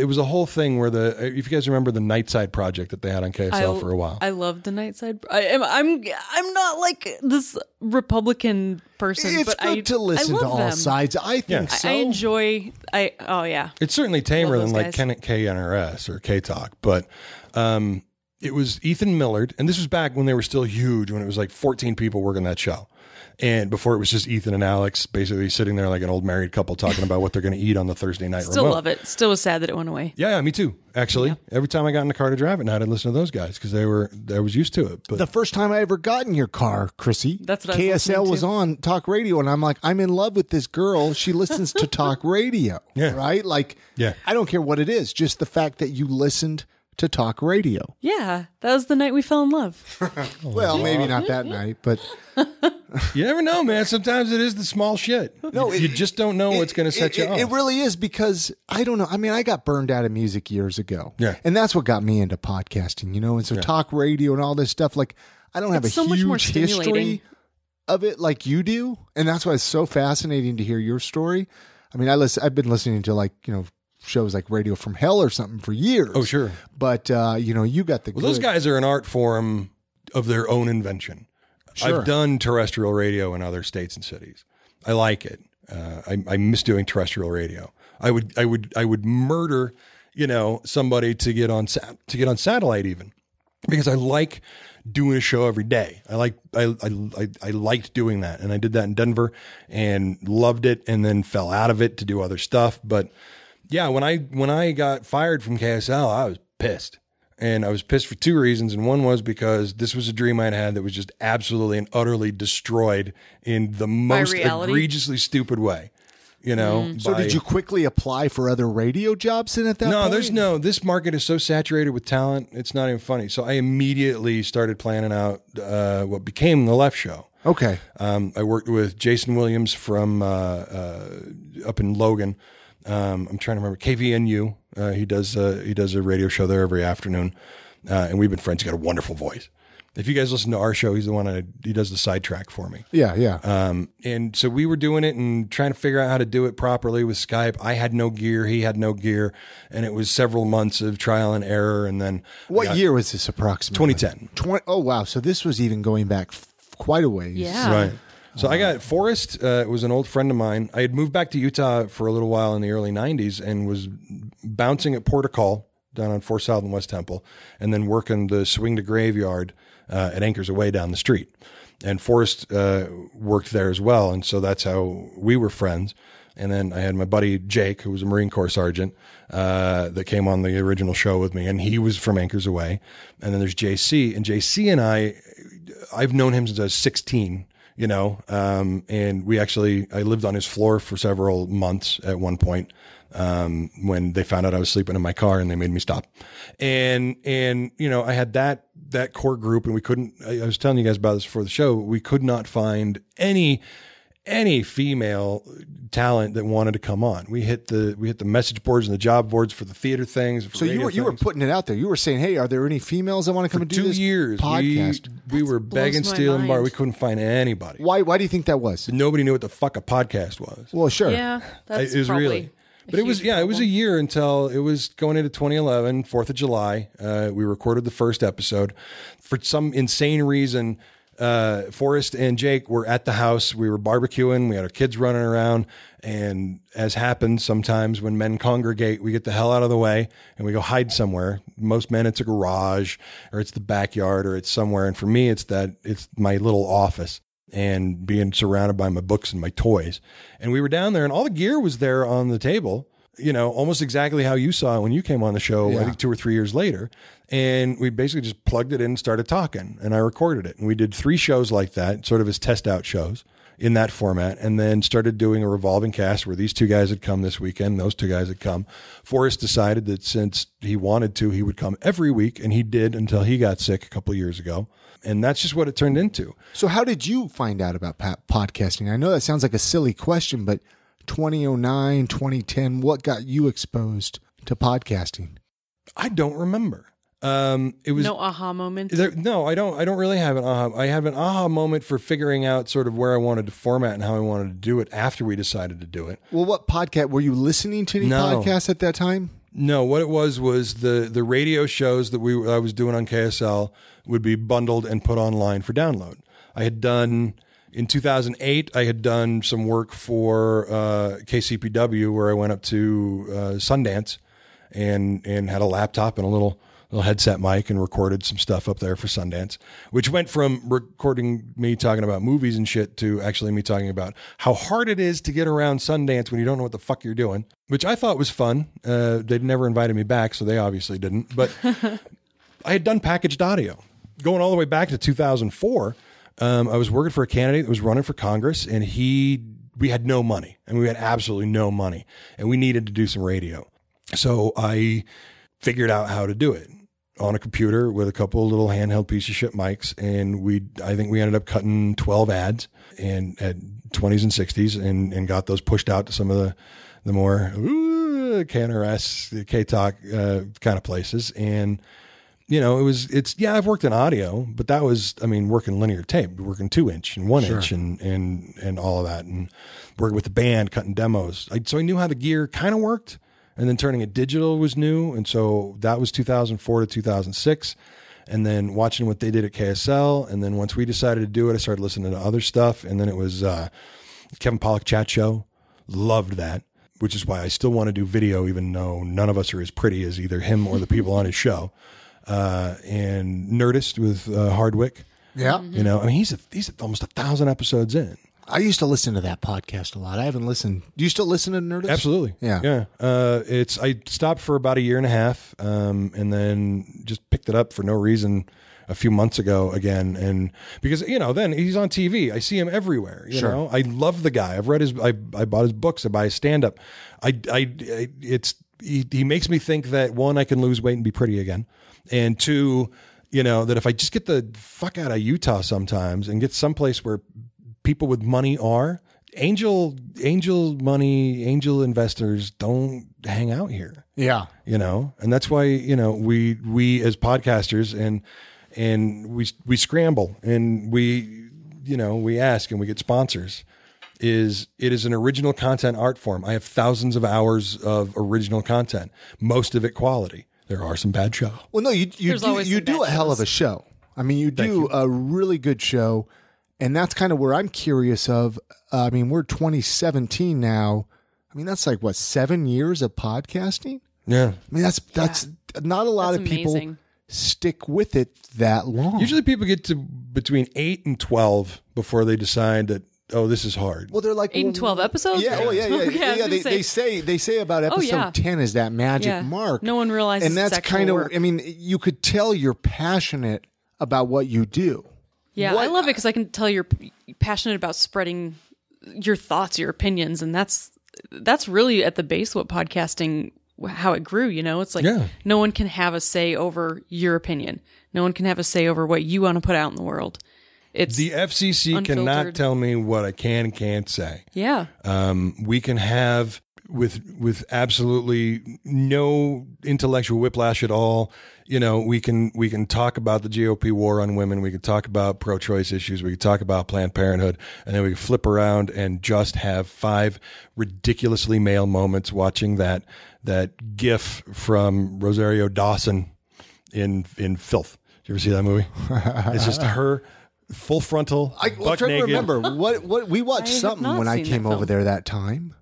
thing where if you guys remember the Nightside project that they had on KSL for a while. I love the Nightside. I'm not like this Republican person, It's but good to listen I to love all them. sides. I think so. I enjoy. Oh yeah. It's certainly tamer Love than those like guys. KNRS or K-Talk, but it was Ethan Millard, and this was back when they were still huge, when it was like 14 people working that show. And before it was just Ethan and Alex basically sitting there like an old married couple talking about what they're going to eat on the Thursday night Still remote. love it. Still was sad that it went away. Yeah, me too. Actually, every time I got in the car to drive at night, I'd listen to those guys because I was used to it. But The first time I ever got in your car, Chrissy, That's what I was KSL listening was to. on talk radio, and I'm like, I'm in love with this girl. She listens to talk radio, Yeah. right? Like, Yeah. I don't care what it is, just the fact that you listened to talk radio. Yeah, that was the night we fell in love. Well, maybe not that night, but You never know, man. Sometimes it is the small shit. No, you just don't know what's going to set you off. It really is, because I don't know. I mean, I got burned out of music years ago. Yeah. And that's what got me into podcasting, And so talk radio and all this stuff, like, I don't have It's a so much more huge stimulating. history of it like you do. And that's why it's so fascinating to hear your story. I mean, I've been listening to shows like Radio from Hell or something for years. Oh, sure. But, you got the Well, those guys are an art form of their own invention. Sure. I've done terrestrial radio in other states and cities. I like it. I miss doing terrestrial radio. I would murder, somebody to get on satellite even, because I like doing a show every day. I liked doing that, and I did that in Denver and loved it, and then fell out of it to do other stuff. But yeah, when I got fired from KSL, I was pissed. And I was pissed for two reasons. And one was because this was a dream I'd had that was just absolutely and utterly destroyed in the most egregiously stupid way. So did you quickly apply for other radio jobs then at that point? This market is so saturated with talent. It's not even funny. So I immediately started planning out what became the Left Show. Okay. I worked with Jason Williams from up in Logan. I'm trying to remember KVNU. He does a radio show there every afternoon, and we've been friends. He's got a wonderful voice. If you guys listen to our show, he's the one he does the sidetrack for me. Yeah. And so we were doing it and trying to figure out how to do it properly with Skype. I had no gear, he had no gear, and it was several months of trial and error. And then what year was this approximately? 2010. Oh wow! So this was even going back quite a ways. Yeah. Right. So I got Forrest, was an old friend of mine. I had moved back to Utah for a little while in the early 90s and was bouncing at Port of Call down on 4 South and West Temple, and then working the Swing to Graveyard at Anchors Away down the street. And Forrest worked there as well, and so that's how we were friends. And then I had my buddy Jake, who was a Marine Corps sergeant, that came on the original show with me, and he was from Anchors Away. And then there's JC, and JC and I've known him since I was 16. And I lived on his floor for several months at one point, when they found out I was sleeping in my car and they made me stop. And I had that core group, and I was telling you guys about this before the show, we could not find any female talent that wanted to come on. We hit the message boards and the job boards for the theater things. So you were putting it out there. You were saying, "Hey, are there any females that want to come and do this 2 years, podcast?" We were begging, stealing, bar. We couldn't find anybody. Why do you think that was? Nobody knew what the fuck a podcast was. Well, sure. Yeah, that's It was probably really. But it was a year until it was going into 2011, 4th of July. We recorded the first episode. For some insane reason, Forrest and Jake were at the house. We were barbecuing. We had our kids running around. And as happens sometimes when men congregate, we get the hell out of the way and we go hide somewhere. Most men, it's a garage or it's the backyard or it's somewhere. And for me, it's my little office and being surrounded by my books and my toys. And we were down there and all the gear was there on the table, almost exactly how you saw it when you came on the show, I think 2 or 3 years later. And we basically just plugged it in and started talking, and I recorded it. And we did 3 shows like that, sort of as test out shows in that format, and then started doing a revolving cast where these 2 guys had come this weekend, those 2 guys had come. Forrest decided that since he wanted to, he would come every week, and he did until he got sick a couple of years ago. And that's just what it turned into. So how did you find out about podcasting? I know that sounds like a silly question, but 2009, 2010, what got you exposed to podcasting? I don't remember. It was no aha moment. No, I don't really have an aha. I have an aha moment for figuring out sort of where I wanted to format and how I wanted to do it after we decided to do it. Well, what podcast were you listening to? Any podcasts at that time? No, what it was the radio shows that I was doing on KSL would be bundled and put online for download. I had done in 2008. I had done some work for KCPW where I went up to Sundance and had a laptop and a little headset mic and recorded some stuff up there for Sundance, which went from recording me talking about movies and shit to actually me talking about how hard it is to get around Sundance when you don't know what the fuck you're doing, which I thought was fun. They'd never invited me back, so they obviously didn't. But I had done packaged audio going all the way back to 2004. I was working for a candidate that was running for Congress, and we had no money, and we had absolutely no money, and we needed to do some radio. So I figured out how to do it. on a computer with a couple of little handheld piece of shit mics, and I think we ended up cutting 12 ads and at 20s and 60s and got those pushed out to some of the more KNRS, K-Talk kind of places. And, I've worked in audio, but that was, working linear tape, working 2-inch and 1-inch and all of that, and working with the band, cutting demos. So I knew how the gear kind of worked, and then turning it digital was new. And so that was 2004 to 2006. And then watching what they did at KSL. And then once we decided to do it, I started listening to other stuff. And then it was Kevin Pollak Chat Show. Loved that, which is why I still want to do video, even though none of us are as pretty as either him or the people on his show. And Nerdist with Hardwick. Yeah. He's almost 1,000 episodes in. I used to listen to that podcast a lot. I haven't listened. Do you still listen to Nerdist? Absolutely. Yeah. I stopped for about 1.5 years, and then just picked it up for no reason a few months ago again. And because, then he's on TV. I see him everywhere. You know, I love the guy. I've read I bought his books. I buy his stand up. He makes me think that, one, I can lose weight and be pretty again. And two, that if I just get the fuck out of Utah sometimes and get someplace where people with money are, angel money, angel investors don't hang out here. Yeah. And that's why, we as podcasters and we scramble and we ask and we get sponsors. It is an original content art form. I have thousands of hours of original content, most of it quality. There are some bad shows. Well, no, you do a hell of a show. You do a really good show. And that's kind of where I'm curious of. We're 2017 now. That's like, what, 7 years of podcasting? Yeah. That's not a lot of people stick with it that long. Usually people get to between 8 and 12 before they decide that, oh, this is hard. Well, they're like 8 and 12 episodes. Yeah. Oh, yeah. They say about episode 10 is that magic mark. No one realizes. And that's kind of. Work. You could tell you're passionate about what you do. Yeah, I love it because I can tell you're passionate about spreading your thoughts, your opinions, and that's really at the base what podcasting, how it grew. It's like no one can have a say over your opinion. No one can have a say over what you want to put out in the world. It's the FCC unfiltered. Cannot tell me what I can and can't say. Yeah. We can have with absolutely no intellectual whiplash at all. We can talk about the GOP war on women. We can talk about pro-choice issues. We can talk about Planned Parenthood, and then we can flip around and just have 5 ridiculously male moments watching that GIF from Rosario Dawson in Filth. Did you ever see that movie? It's just her full frontal. I'm trying to remember what we watched something when I came over there that time.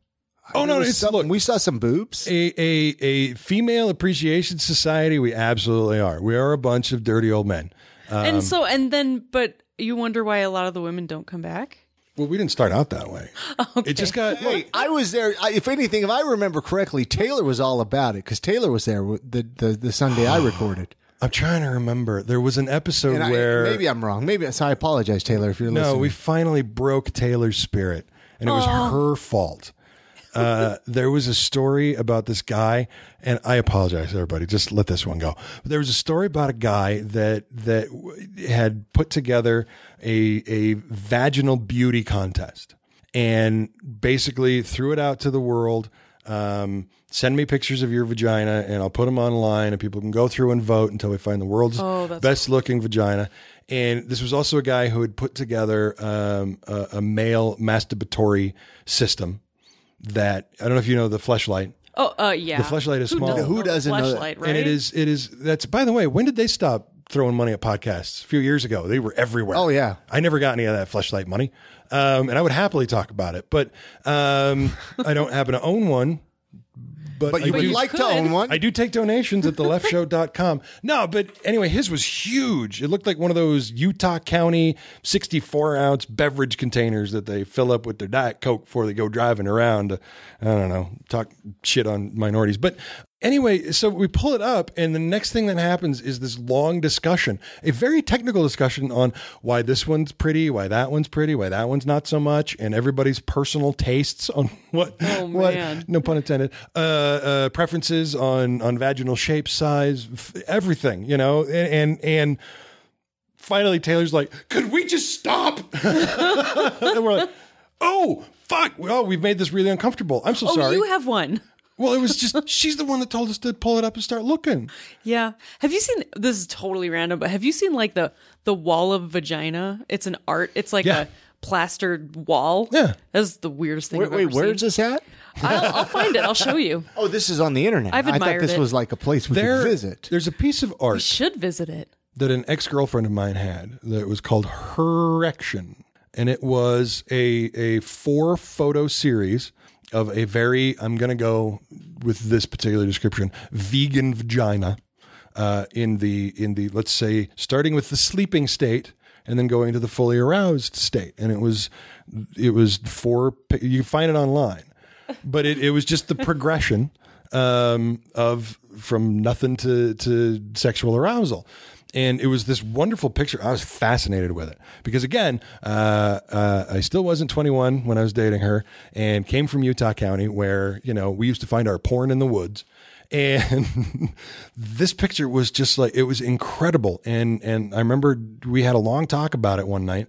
Oh no! Look, we saw some boobs. A female appreciation society. We absolutely are. We are a bunch of dirty old men. But you wonder why a lot of the women don't come back. Well, we didn't start out that way. Okay. It just got. Hey, I was there. If anything, if I remember correctly, Taylor was all about it because Taylor was there the Sunday I recorded. I'm trying to remember. There was an episode where maybe I'm wrong. So I apologize, Taylor, if you're listening. No, we finally broke Taylor's spirit, and it was her fault. There was a story about this guy, and I apologize, everybody. Just let this one go. But there was a story about a guy that had put together a vaginal beauty contest, and basically threw it out to the world. Send me pictures of your vagina, and I'll put them online, and people can go through and vote until we find the world's best looking vagina. And this was also a guy who had put together a male masturbatory system. That I don't know if you know the Fleshlight. Oh, yeah. The Fleshlight is small. Who doesn't know that? Right? And it is. That's, by the way, when did they stop throwing money at podcasts? A few years ago. They were everywhere. Oh yeah. I never got any of that Fleshlight money, and I would happily talk about it, but I don't happen to own one. But you would like to own one. I do take donations at theleftshow.com. No, but anyway, his was huge. It looked like one of those Utah County 64-ounce beverage containers that they fill up with their Diet Coke before they go driving around to, I don't know, talk shit on minorities. But Anyway, so we pull it up, and the next thing that happens is this long discussion, a very technical discussion on why this one's pretty, why that one's pretty, why that one's not so much, and everybody's personal tastes on what, no pun intended, preferences on vaginal shape, size, everything, you know, and finally Taylor's like, could we just stop? And we're like, oh, fuck. Well, we've made this really uncomfortable. I'm so sorry. You have one. Well, it was just, she's the one that told us to pull it up and start looking. Yeah. Have you seen, this is totally random, but have you seen like the wall of vagina? It's an art. It's like a plastered wall. Yeah. That's the weirdest thing I've ever seen. Where's this at? I'll find it. I'll show you. Oh, this is on the internet. I've admired I thought this was like a place we could visit. There's a piece of art. We should visit it. That an ex-girlfriend of mine had that was called Herrection. And it was a 4-photo series of a very, I'm going to go with this particular description, vegan vagina in the, let's say, starting with the sleeping state and then going to the fully aroused state. And it was you find it online, but it was just the progression of from nothing to sexual arousal. And it was this wonderful picture. I was fascinated with it because, again, I still wasn't 21 when I was dating her and came from Utah County where, you know, we used to find our porn in the woods. And this picture was just like, it was incredible. And I remember we had a long talk about it one night,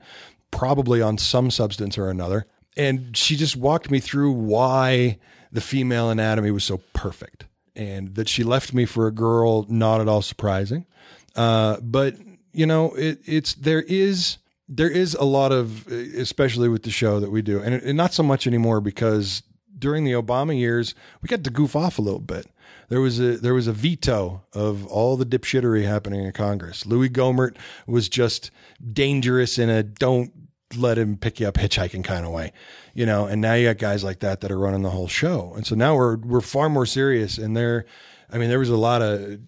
probably on some substance or another. And she just walked me through why the female anatomy was so perfect and that she left me for a girl not at all surprising. But you know, there is a lot of, especially with the show that we do, and not so much anymore because during the Obama years, we got to goof off a little bit. There was a veto of all the dipshittery happening in Congress. Louis Gohmert was just dangerous in a don't let him pick you up hitchhiking kind of way, you know, and now you got guys like that are running the whole show. And so now we're far more serious. And there was a lot of,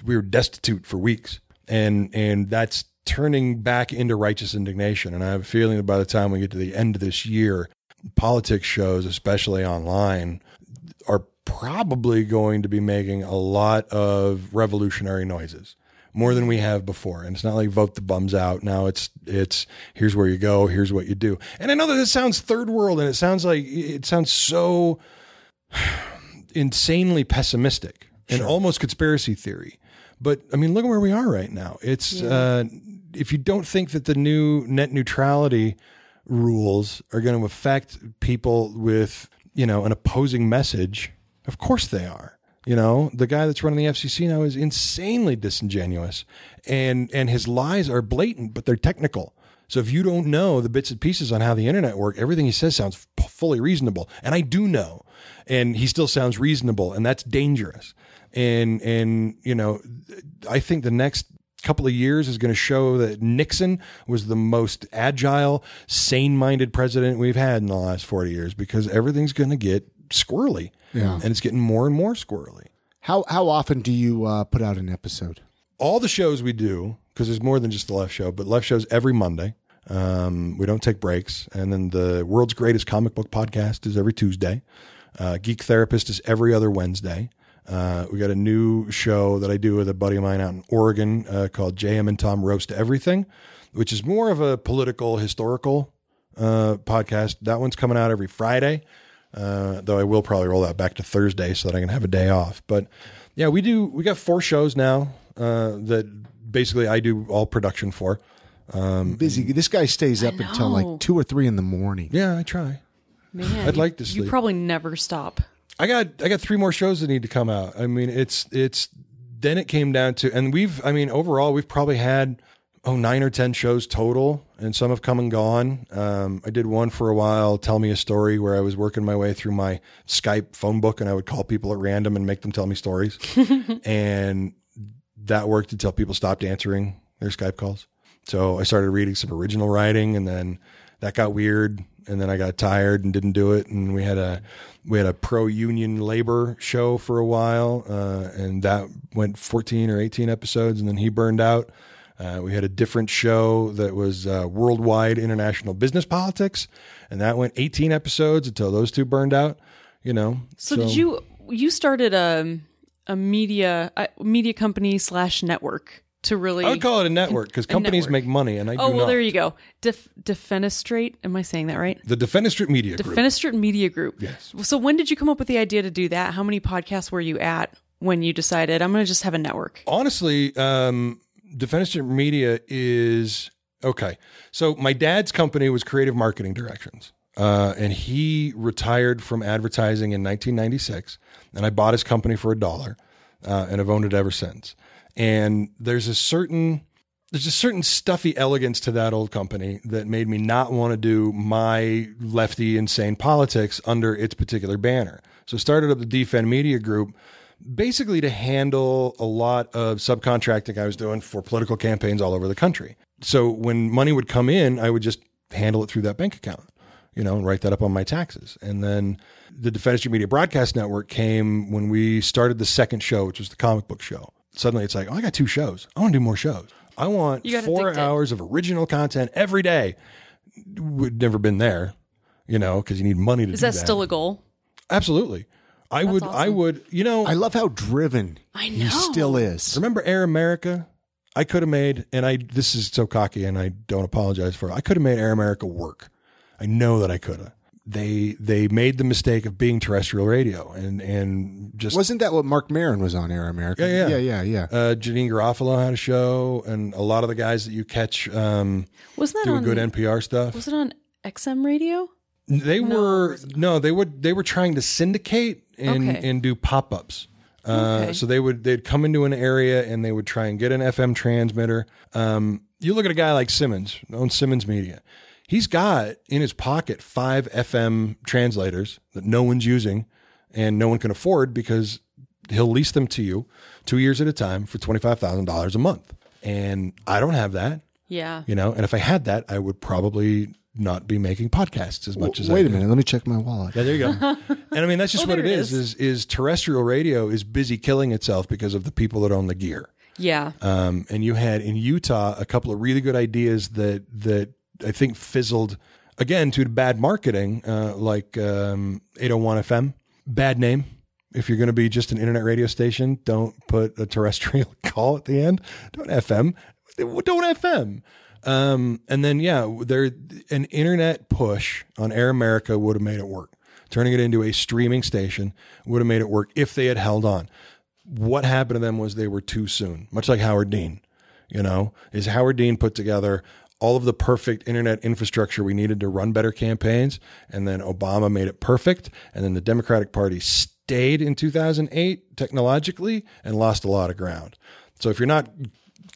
we were destitute for weeks, and that's turning back into righteous indignation. And I have a feeling that by the time we get to the end of this year, politics shows, especially online, are probably going to be making a lot of revolutionary noises, more than we have before. And it's not like vote the bums out. Now it's here's where you go, here's what you do. And I know that this sounds third world, and it sounds so insanely pessimistic. And almost conspiracy theory. But I mean, look at where we are right now. It's if you don't think that the new net neutrality rules are going to affect people with, you know, an opposing message, of course they are. You know, the guy that's running the FCC now is insanely disingenuous, and his lies are blatant, but they're technical. So if you don't know the bits and pieces on how the internet work, everything he says sounds fully reasonable. And I do know, and he still sounds reasonable, and that's dangerous. And you know, I think the next couple of years is going to show that Nixon was the most agile, sane-minded president we've had in the last 40 years because everything's going to get squirrely. Yeah. And it's getting more and more squirrely. How often do you put out an episode? All the shows we do, because there's more than just the Left Show, but Left Show's every Monday. We don't take breaks. And then the World's Greatest Comic Book Podcast is every Tuesday. Geek Therapist is every other Wednesday. We got a new show that I do with a buddy of mine out in Oregon called JM and Tom Roast Everything, which is more of a political, historical podcast. That one's coming out every Friday, though I will probably roll that back to Thursday so that I can have a day off. But yeah, we got 4 shows now that basically I do all production for. Busy. This guy stays up until like 2 or 3 in the morning. Yeah, I try. Man, I'd like to sleep. You probably never stop. I got 3 more shows that need to come out. I mean, it's then it came down to, and overall we've probably had 9 or 10 shows total, and some have come and gone. I did one for a while, Tell Me a Story, where I was working my way through my Skype phone book, and I would call people at random and make them tell me stories. And that worked until people stopped answering their Skype calls. So I started reading some original writing, and then that got weird. And then I got tired and didn't do it. And we had a pro-union labor show for a while, and that went 14 or 18 episodes, and then he burned out. We had a different show that was worldwide international business politics, and that went 18 episodes until those 2 burned out. You know. So did you? you started a media company / network to really. I would call it a network because companies make money, and I do not. There you go. Defenestrate. Am I saying that right? The Defenestrate Media Group. Defenestrate Media Group. Yes. So when did you come up with the idea to do that? How many podcasts were you at when you decided I'm going to just have a network? Honestly, Defenestrate Media is okay. So my dad's company was Creative Marketing Directions. And he retired from advertising in 1996, and I bought his company for $1, and I've owned it ever since. And there's a certain stuffy elegance to that old company that made me not want to do my lefty insane politics under its particular banner. So I started up the Defend Media Group basically to handle a lot of subcontracting I was doing for political campaigns all over the country. So when money would come in, I would just handle it through that bank account. And write that up on my taxes. And then the Defenestrate Media Broadcast Network came when we started the second show, which was the comic book show. Suddenly it's like, I got 2 shows. I want to do more shows. I want 4 hours of original content every day. We'd never been there, because you need money to do that. Is that still a goal? Absolutely. I would, I love how driven he still is. Remember Air America? I could have made, this is so cocky and I don't apologize for it. I could have made Air America work. I know that I could have. They made the mistake of being terrestrial radio and just wasn't that what Mark Maron was on Air America? Yeah. Janine Garofalo had a show, and a lot of the guys that you catch wasn't that doing on good NPR stuff. Was it on XM radio? They were trying to syndicate and do pop-ups. So they'd come into an area and they would try and get an FM transmitter. You look at a guy like Simmons, owns Simmons Media. He's got in his pocket 5 FM translators that no one's using and no one can afford because he'll lease them to you 2 years at a time for $25,000 a month. And I don't have that. Yeah. And if I had that, I would probably not be making podcasts as much as I do. Wait a minute. Let me check my wallet. Yeah, there you go. And that's just what it is terrestrial radio is busy killing itself because of the people that own the gear. Yeah. And you had in Utah a couple of really good ideas that I think fizzled again due to bad marketing, like 801 FM. Bad name. If you're going to be just an internet radio station, don't put a terrestrial call at the end. Don't FM. Don't FM. And then, an internet push on Air America would have made it work. Turning it into a streaming station would have made it work if they had held on. What happened to them was they were too soon, much like Howard Dean. Is Howard Dean put together all of the perfect internet infrastructure we needed to run better campaigns, and then Obama made it perfect, and then the Democratic Party stayed in 2008 technologically and lost a lot of ground. So if you're not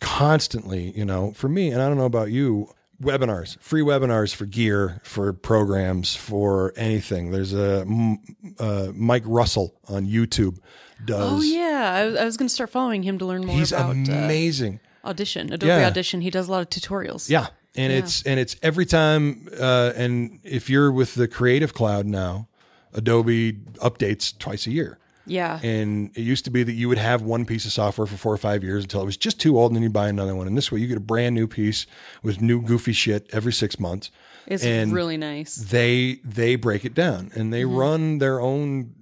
constantly, for me, and I don't know about you, webinars, free webinars for gear, for programs, for anything. There's a Mike Russell on YouTube does. Oh yeah, I was going to start following him to learn more. He's about amazing. Adobe Audition. He does a lot of tutorials. Yeah. And it's every time, and if you're with the Creative Cloud now, Adobe updates twice a year. Yeah. And it used to be that you would have one piece of software for 4 or 5 years until it was just too old, and then you buy another one. And this way you get a brand new piece with new goofy shit every 6 months. It's really nice. They break it down, and they run their own,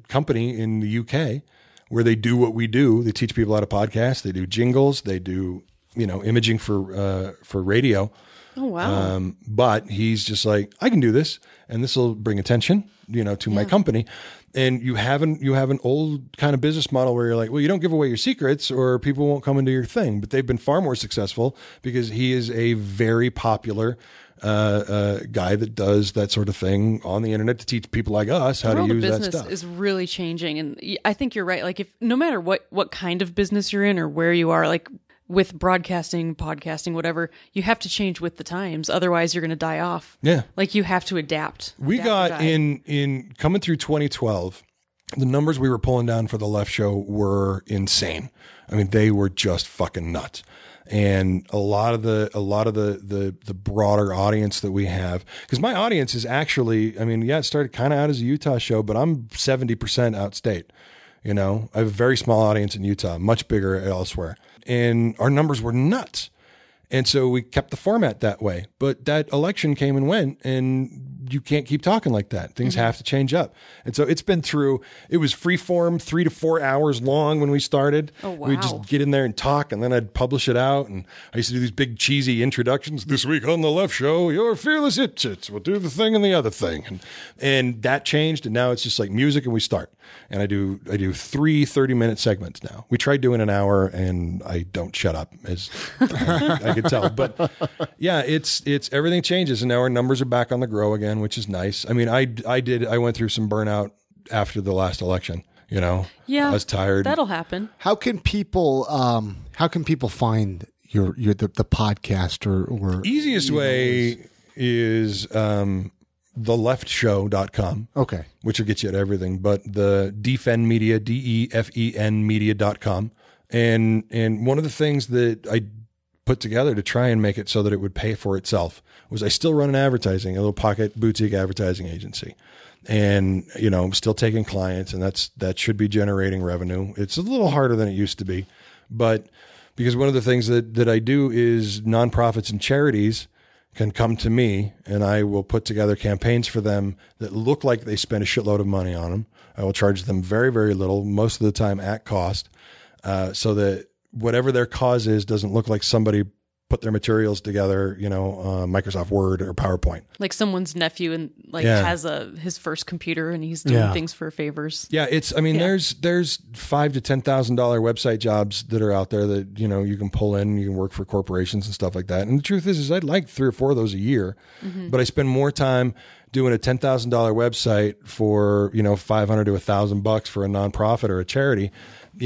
company in the UK where they do what we do. They teach people how to podcast. They do jingles. They do, imaging for radio. Oh, wow. But he's just like, I can do this, and this will bring attention, to my company. And you have an old kind of business model where you're like, well, you don't give away your secrets or people won't come into your thing. But they've been far more successful because he is a very popular guy that does that sort of thing on the internet to teach people like us how to use that stuff. The business is really changing, and I think you're right. Like, if no matter what kind of business you're in or where you are, like with broadcasting, podcasting, whatever, you have to change with the times. Otherwise, you're going to die off. Yeah, like you have to adapt. We got in coming through 2012. The numbers we were pulling down for the Left Show were insane. I mean, they were just fucking nuts. And a lot of the broader audience that we have, because my audience is actually, it started kind of out as a Utah show, but I'm 70% outstate. I have a very small audience in Utah, much bigger elsewhere. And our numbers were nuts. And so we kept the format that way. But that election came and went, and you can't keep talking like that. Things have to change up. And so it was free form, 3 to 4 hours long when we started. Oh, wow. We'd just get in there and talk, and then I'd publish it out. And I used to do these big cheesy introductions. This week on the Left Show, your fearless itchits will do the thing and the other thing. And that changed. And now it's just like music and we start. And I do 3 30-minute segments now. We tried doing an hour, and I don't shut up, as I could tell. But yeah, it's everything changes, and now our numbers are back on the grow again, which is nice. I mean, I went through some burnout after the last election. Yeah, I was tired. That'll happen. How can people find the podcast or easiest way is theleftshow.com. Okay. Which will get you at everything, but the Defend Media, DEFEN media.com. And one of the things that I put together to try and make it so that it would pay for itself was I still run a little pocket boutique advertising agency. And, I'm still taking clients, and that should be generating revenue. It's a little harder than it used to be, but because one of the things that I do is nonprofits and charities can come to me, and I will put together campaigns for them that look like they spend a shitload of money on them. I will charge them very, very little, most of the time at cost, so that whatever their cause is doesn't look like somebody put their materials together, Microsoft Word or PowerPoint. Like someone's nephew and has his first computer and he's doing things for favors. Yeah, there's $5,000 to $10,000 website jobs that are out there that you can pull in. You can work for corporations and stuff like that. And the truth is I'd like 3 or 4 of those a year, but I spend more time doing a $10,000 website for $500 to $1,000 for a nonprofit or a charity,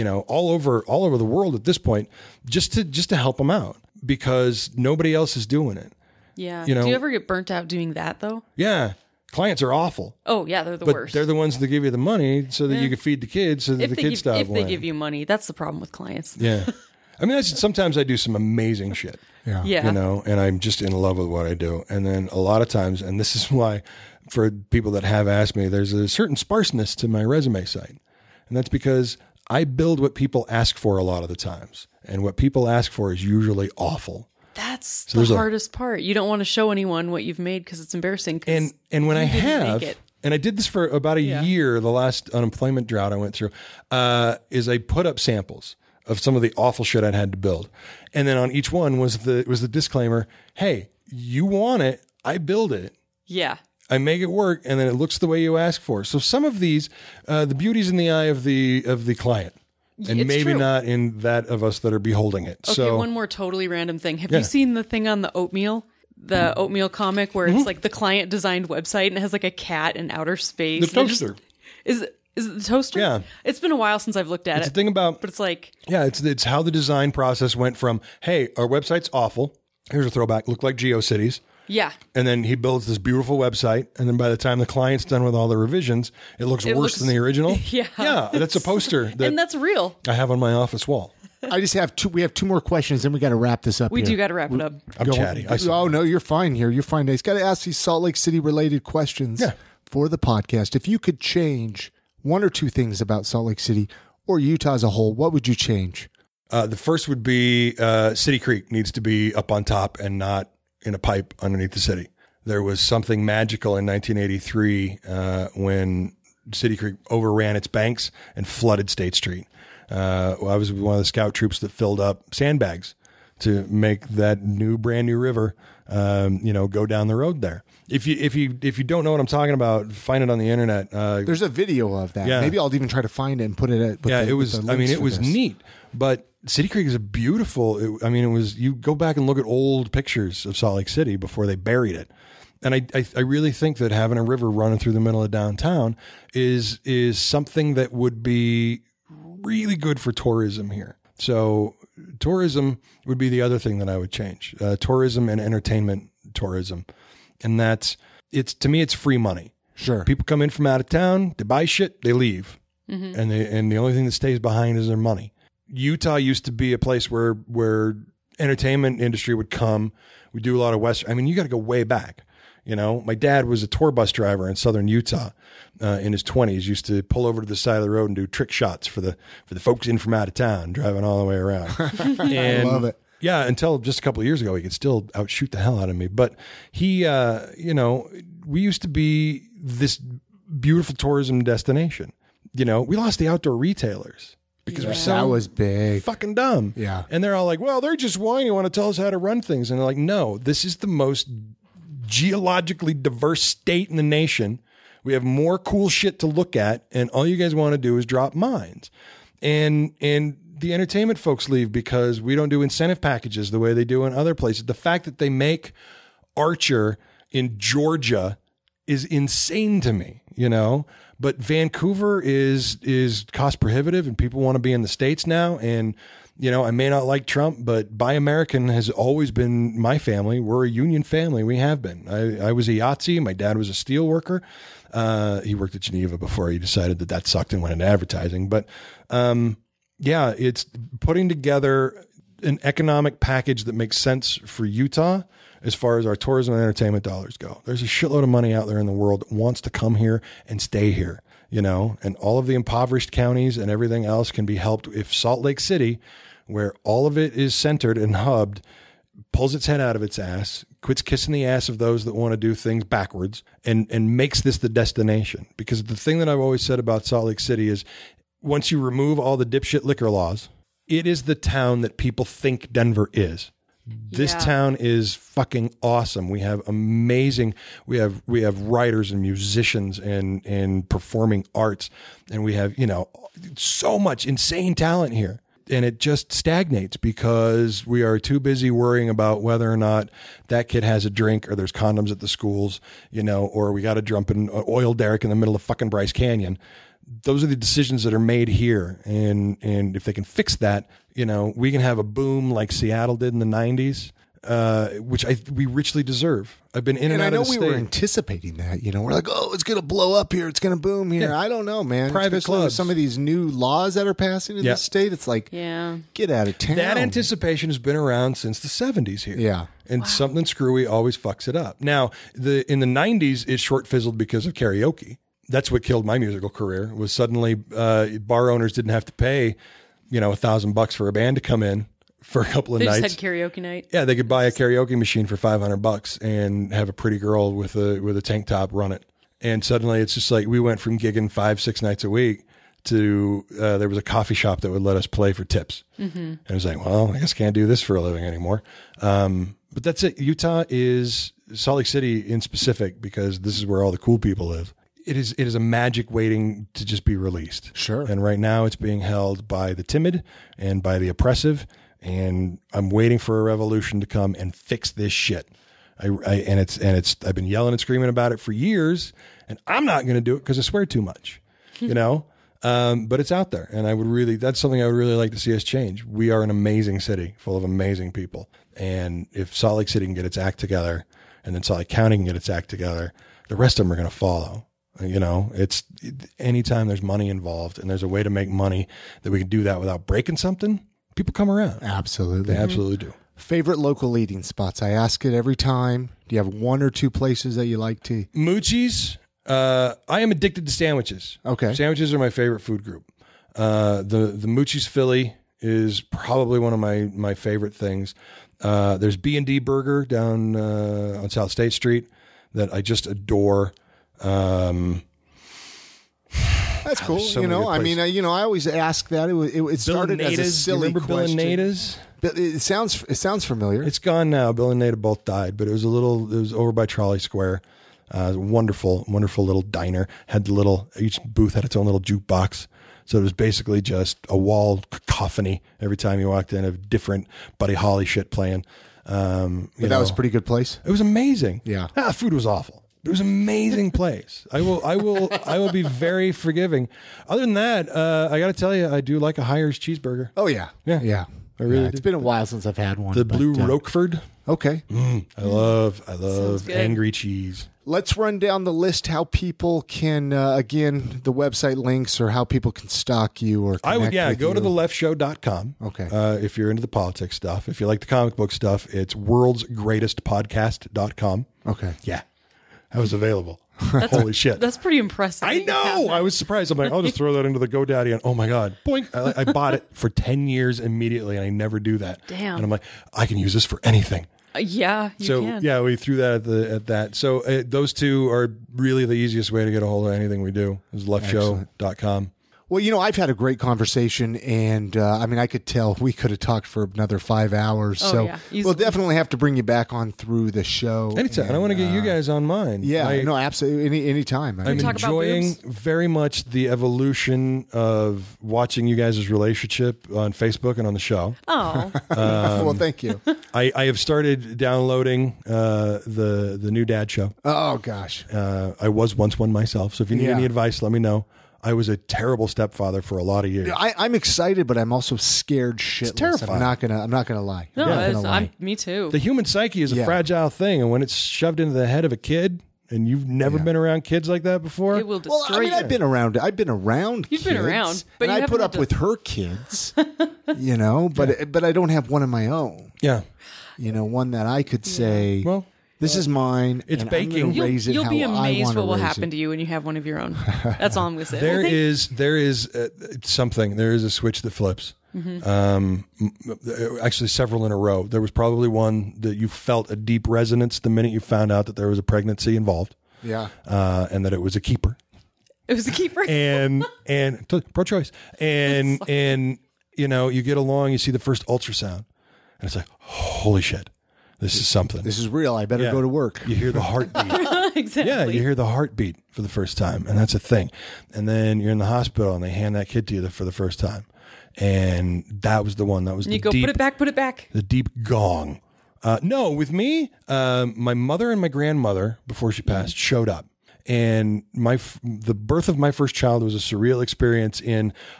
all over the world at this point, just to help them out. Because nobody else is doing it. Yeah. Do you ever get burnt out doing that, though? Yeah. Clients are awful. Oh, yeah. They're the worst. They're the ones that give you the money so that you can feed the kids so that the kids stop. If they give you money, that's the problem with clients. Yeah. I mean, sometimes I do some amazing shit. Yeah. And I'm just in love with what I do. And then a lot of times, and this is why for people that have asked me, there's a certain sparseness to my resume site. And that's because I build what people ask for a lot of the times. And what people ask for is usually awful. That's the hardest part. You don't want to show anyone what you've made because it's embarrassing. And when I have, and I did this for about a year, the last unemployment drought I went through, is I put up samples of some of the awful shit I'd had to build. And then on each one was the disclaimer, hey, you want it, I build it. Yeah. I make it work, and then it looks the way you ask for. So some of these, the beauty's in the eye of the client. And it's maybe true. not in that of us that are beholding it. Okay, so, one more totally random thing. Have you seen the thing on the oatmeal comic where it's like the client designed website and it has like a cat in outer space? The toaster. Is it the toaster? Yeah. It's been a while since I've looked at it. It's the thing about... But it's like... Yeah, it's how the design process went from, hey, our website's awful. Here's a throwback. Look like GeoCities. Yeah. And then he builds this beautiful website. And then by the time the client's done with all the revisions, it looks worse than the original. Yeah. Yeah, that's a poster. And that's real. I have on my office wall. I just have we have 2 more questions, then we got to wrap this up. We do got to wrap it up. I'm chatty. Oh, no, you're fine here. You're fine. I just got to ask these Salt Lake City related questions for the podcast. If you could change 1 or 2 things about Salt Lake City or Utah as a whole, what would you change? The first would be City Creek needs to be up on top and not in a pipe underneath the city. There was something magical in 1983 when City Creek overran its banks and flooded State Street. I was one of the scout troops that filled up sandbags to make that brand new river, go down the road there. If you don't know what I'm talking about, find it on the internet. There's a video of that. Yeah. Maybe I'll even try to find it and put it. It was neat. But City Creek is a beautiful. You go back and look at old pictures of Salt Lake City before they buried it. And I really think that having a river running through the middle of downtown is something that would be really good for tourism here. So tourism would be the other thing that I would change. Tourism and entertainment tourism. And to me, it's free money. Sure. People come in from out of town, they buy shit, they leave. Mm-hmm. And the only thing that stays behind is their money. Utah used to be a place where entertainment industry would come. We do a lot of Western. I mean, you got to go way back. My dad was a tour bus driver in southern Utah in his 20s. Used to pull over to the side of the road and do trick shots for the folks in from out of town, driving all the way around. I love it. Yeah, until just a couple of years ago, he could still outshoot the hell out of me. But he, we used to be this beautiful tourism destination. You know, we lost the outdoor retailers because we're so that was big, fucking dumb. Yeah. And they're all like, well, they're just whiny, want to tell us how to run things. And they're like, no, this is the most geologically diverse state in the nation. We have more cool shit to look at, and all you guys want to do is drop mines. And the entertainment folks leave because we don't do incentive packages the way they do in other places. The fact that they make Archer in Georgia is insane to me, you know? But Vancouver is cost prohibitive, and people want to be in the States now. And, you know, I may not like Trump, but Buy American has always been my family. We're a union family. We have been. I was a Yahtzee. My dad was a steel worker. He worked at Geneva before he decided that sucked and went into advertising. But, yeah, it's putting together an economic package that makes sense for Utah as far as our tourism and entertainment dollars go. There's a shitload of money out there in the world that wants to come here and stay here, you know, and all of the impoverished counties and everything else can be helped if Salt Lake City, where all of it is centered and hubbed, pulls its head out of its ass, quits kissing the ass of those that want to do things backwards, and makes this the destination. Because the thing that I've always said about Salt Lake City is once you remove all the dipshit liquor laws, it is the town that people think Denver is. This town is fucking awesome. We have amazing, we have writers and musicians and performing arts, and we have, you know, so much insane talent here. And it just stagnates because we are too busy worrying about whether or not that kid has a drink or there's condoms at the schools, you know, or we got to jump an oil derrick in the middle of fucking Bryce Canyon. Those are the decisions that are made here. And if they can fix that, you know, we can have a boom like Seattle did in the 90s, which we richly deserve. I've been in and out of the state. I know we were anticipating that, you know, we're like, oh, it's going to blow up here. It's going to boom here. Yeah. I don't know, man. Private Especially clubs. with some of these new laws that are passing in the state. It's like, get out of town. That anticipation has been around since the 70s here. Yeah. And something screwy always fucks it up. Now, in the 90s, it short fizzled because of karaoke. That's what killed my musical career, was suddenly bar owners didn't have to pay, you know, $1,000 for a band to come in for a couple of nights. They just had karaoke night. Yeah, they could buy a karaoke machine for $500 and have a pretty girl with a tank top run it. And suddenly it's just like we went from gigging 5-6 nights a week to there was a coffee shop that would let us play for tips. Mm-hmm. And it was like, well, I guess I can't do this for a living anymore. But that's it. Utah is Salt Lake City in specific, because this is where all the cool people live. It is a magic waiting to just be released. Sure. And right now it's being held by the timid and by the oppressive. And I'm waiting for a revolution to come and fix this shit. I've been yelling and screaming about it for years, and I'm not going to do it because I swear too much, you know? But it's out there, and that's something I would really like to see us change. We are an amazing city full of amazing people. And if Salt Lake City can get its act together, and then Salt Lake County can get its act together, the rest of them are going to follow. You know, anytime there's money involved and there's a way to make money that we can do that without breaking something, people come around. Absolutely. They absolutely do. Favorite local eating spots? I ask it every time. Do you have one or two places that you like to? Moochie's. I am addicted to sandwiches. Okay. Sandwiches are my favorite food group. The Moochie's Philly is probably one of my favorite things. There's B&D Burger down on South State Street that I just adore. That's cool. So you know, I mean, I always ask that. It started as a silly Remember question. Bill and Nada's? It sounds familiar. It's gone now. Bill and Nada both died, but it was over by Trolley Square. It was a wonderful, wonderful little diner. Each booth had its own little jukebox. So it was basically just a wall cacophony every time you walked in of different Buddy Holly shit playing. But that was a pretty good place. It was amazing. Yeah. The food was awful. It was an amazing place. I will be very forgiving. Other than that, I got to tell you, I do like a Hires cheeseburger. Oh yeah. Yeah. I really It's been a while since I've had one. The Blue Roquefort. Okay. I love angry cheese. Let's run down the list how people can, again, the website links or how people can stalk you or connect with go you. to theleftshow.com. Okay. If you're into the politics stuff. If you like the comic book stuff, it's worldsgreatestpodcast.com. Okay. Yeah. I was available. Holy shit. That's pretty impressive. I know. I was surprised. I'm like, I'll just throw that into the GoDaddy and oh my God, boink. I bought it for 10 years immediately and I never do that. Damn. And I'm like, I can use this for anything. Yeah, you can. Yeah, we threw that at that. So those two are really the easiest way to get a hold of anything we do is leftshow.com. Well, I've had a great conversation, and I could tell we could have talked for another 5 hours. Oh, so yeah, we'll definitely have to bring you back on through the show. Anytime. And I want to get you guys on mine. Yeah, no, absolutely. Anytime. I'm enjoying very much the evolution of watching you guys' relationship on Facebook and on the show. Oh. Well, thank you. I have started downloading the new Dad Show. Oh, gosh. I was once one myself, so if you need any advice, let me know. I was a terrible stepfather for a lot of years. I'm excited, but I'm also scared shitless. It's terrifying. I'm not gonna lie. No, me too. The human psyche is a fragile thing, and when it's shoved into the head of a kid, and you've never been around kids like that before, it will destroy you. I've been around. You've kids, been around, but I put up with her kids. But I don't have one of my own. Yeah, one that I could say. Well. This is mine. It's baking. You'll be amazed what will happen to you when you have one of your own. That's all I'm going to say. There is something. There is a switch that flips. Mm-hmm. Actually, several in a row. There was probably one that you felt a deep resonance the minute you found out that there was a pregnancy involved. Yeah, and that it was a keeper. It was a keeper, and pro-choice, and you get along. You see the first ultrasound, and it's like, holy shit. This is something. This is real. I better go to work. You hear the heartbeat. Exactly. Yeah, you hear the heartbeat for the first time, and that's a thing. And then you're in the hospital, and they hand that kid to you for the first time, and that was the one. That was and you go, put it back. The deep gong. No, with me, my mother and my grandmother before she passed showed up, and the birth of my first child was a surreal experience.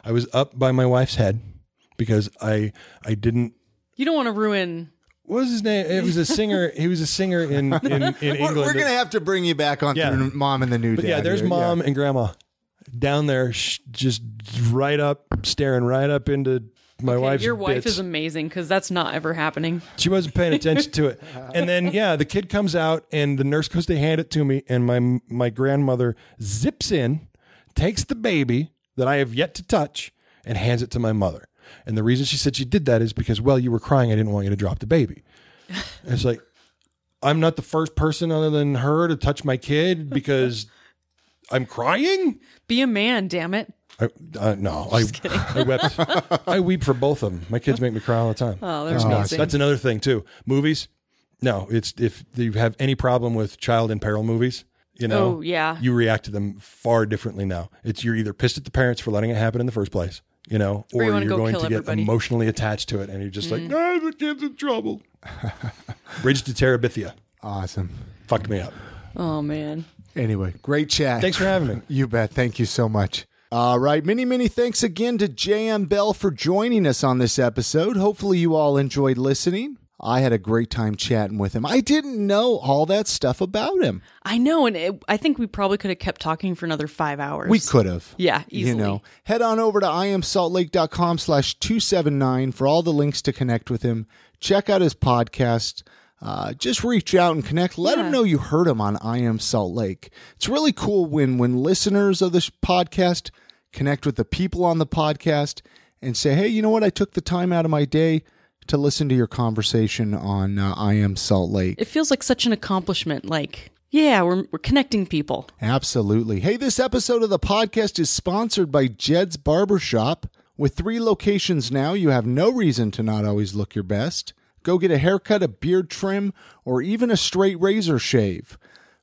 I was up by my wife's head because I didn't. You don't want to ruin. What was his name? It was a singer. He was a singer in England. We're going to have to bring you back on through Mom and the New Dad. Yeah, there's Mom and Grandma down there, just staring right up into my wife's Your wife bits. is amazing because that's not ever happening. She wasn't paying attention to it. And then, the kid comes out and the nurse goes to hand it to me. And my grandmother zips in, takes the baby that I have yet to touch and hands it to my mother. And the reason she said she did that is because, you were crying. I didn't want you to drop the baby. And it's like, I'm not the first person other than her to touch my kid because I'm crying. Be a man, damn it. No, I wept. I weep for both of them. My kids make me cry all the time. Oh, they're amazing. That's another thing too. Movies. No, it's if you have any problem with child in peril movies, you react to them far differently now. You're either pissed at the parents for letting it happen in the first place. Or you're going to get emotionally attached to it, and you're just like, no, the kid's in trouble. Bridge to Terabithia. Awesome. Fucked me up. Oh, man. Anyway, great chat. Thanks for having me. You bet. Thank you so much. All right. Many thanks again to J.M. Bell for joining us on this episode. Hopefully you all enjoyed listening. I had a great time chatting with him. I didn't know all that stuff about him. I know, and I think we probably could have kept talking for another 5 hours. We could have. Yeah, easily. Head on over to iamsaltlake.com/279 for all the links to connect with him. Check out his podcast. Just reach out and connect. Let him know you heard him on I Am Salt Lake. It's really cool when listeners of this podcast connect with the people on the podcast and say, hey, you know what? I took the time out of my day to listen to your conversation on I Am Salt Lake. It feels like such an accomplishment. We're connecting people. Absolutely. Hey, this episode of the podcast is sponsored by Jed's Barbershop. With 3 locations now, you have no reason to not always look your best. Go get a haircut, a beard trim, or even a straight razor shave.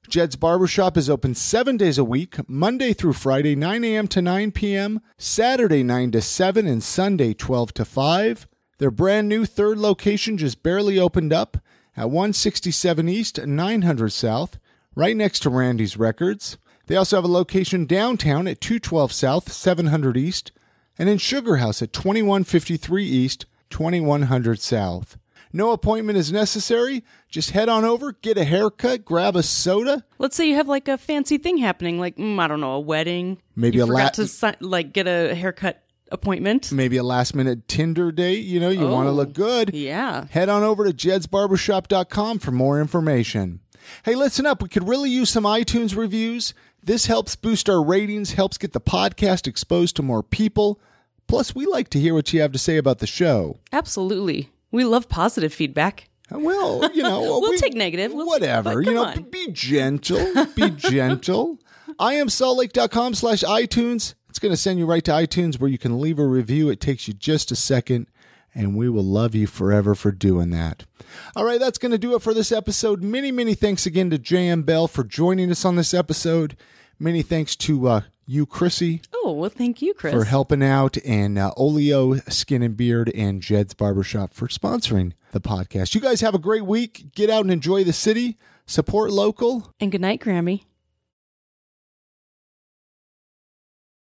Jed's Barbershop is open 7 days a week, Monday through Friday, 9 a.m. to 9 p.m., Saturday 9 to 7, and Sunday 12 to 5. Their brand new 3rd location just barely opened up at 167 East, 900 South, right next to Randy's Records. They also have a location downtown at 212 South, 700 East, and in Sugar House at 2153 East, 2100 South. No appointment is necessary. Just head on over, get a haircut, grab a soda. Let's say you have a fancy thing happening, I don't know, a wedding. Maybe you forgot to get a haircut appointment. Maybe a last-minute Tinder date. You want to look good. Yeah. Head on over to jedsbarbershop.com for more information. Hey, listen up. We could really use some iTunes reviews. This helps boost our ratings, helps get the podcast exposed to more people. Plus, we like to hear what you have to say about the show. Absolutely. We love positive feedback. Well, we'll take negative. Whatever. Be gentle. Be gentle. IamSaltLake.com/iTunes. It's going to send you right to iTunes where you can leave a review. It takes you just a second, and we will love you forever for doing that. All right, that's going to do it for this episode. Many, many thanks again to J.M. Bell for joining us on this episode. Many thanks to you, Chrissy. Oh, well, thank you, Chris. For helping out, and Olio Skin and Beard and Jed's Barbershop for sponsoring the podcast. You guys have a great week. Get out and enjoy the city. Support local. And good night, Grammy.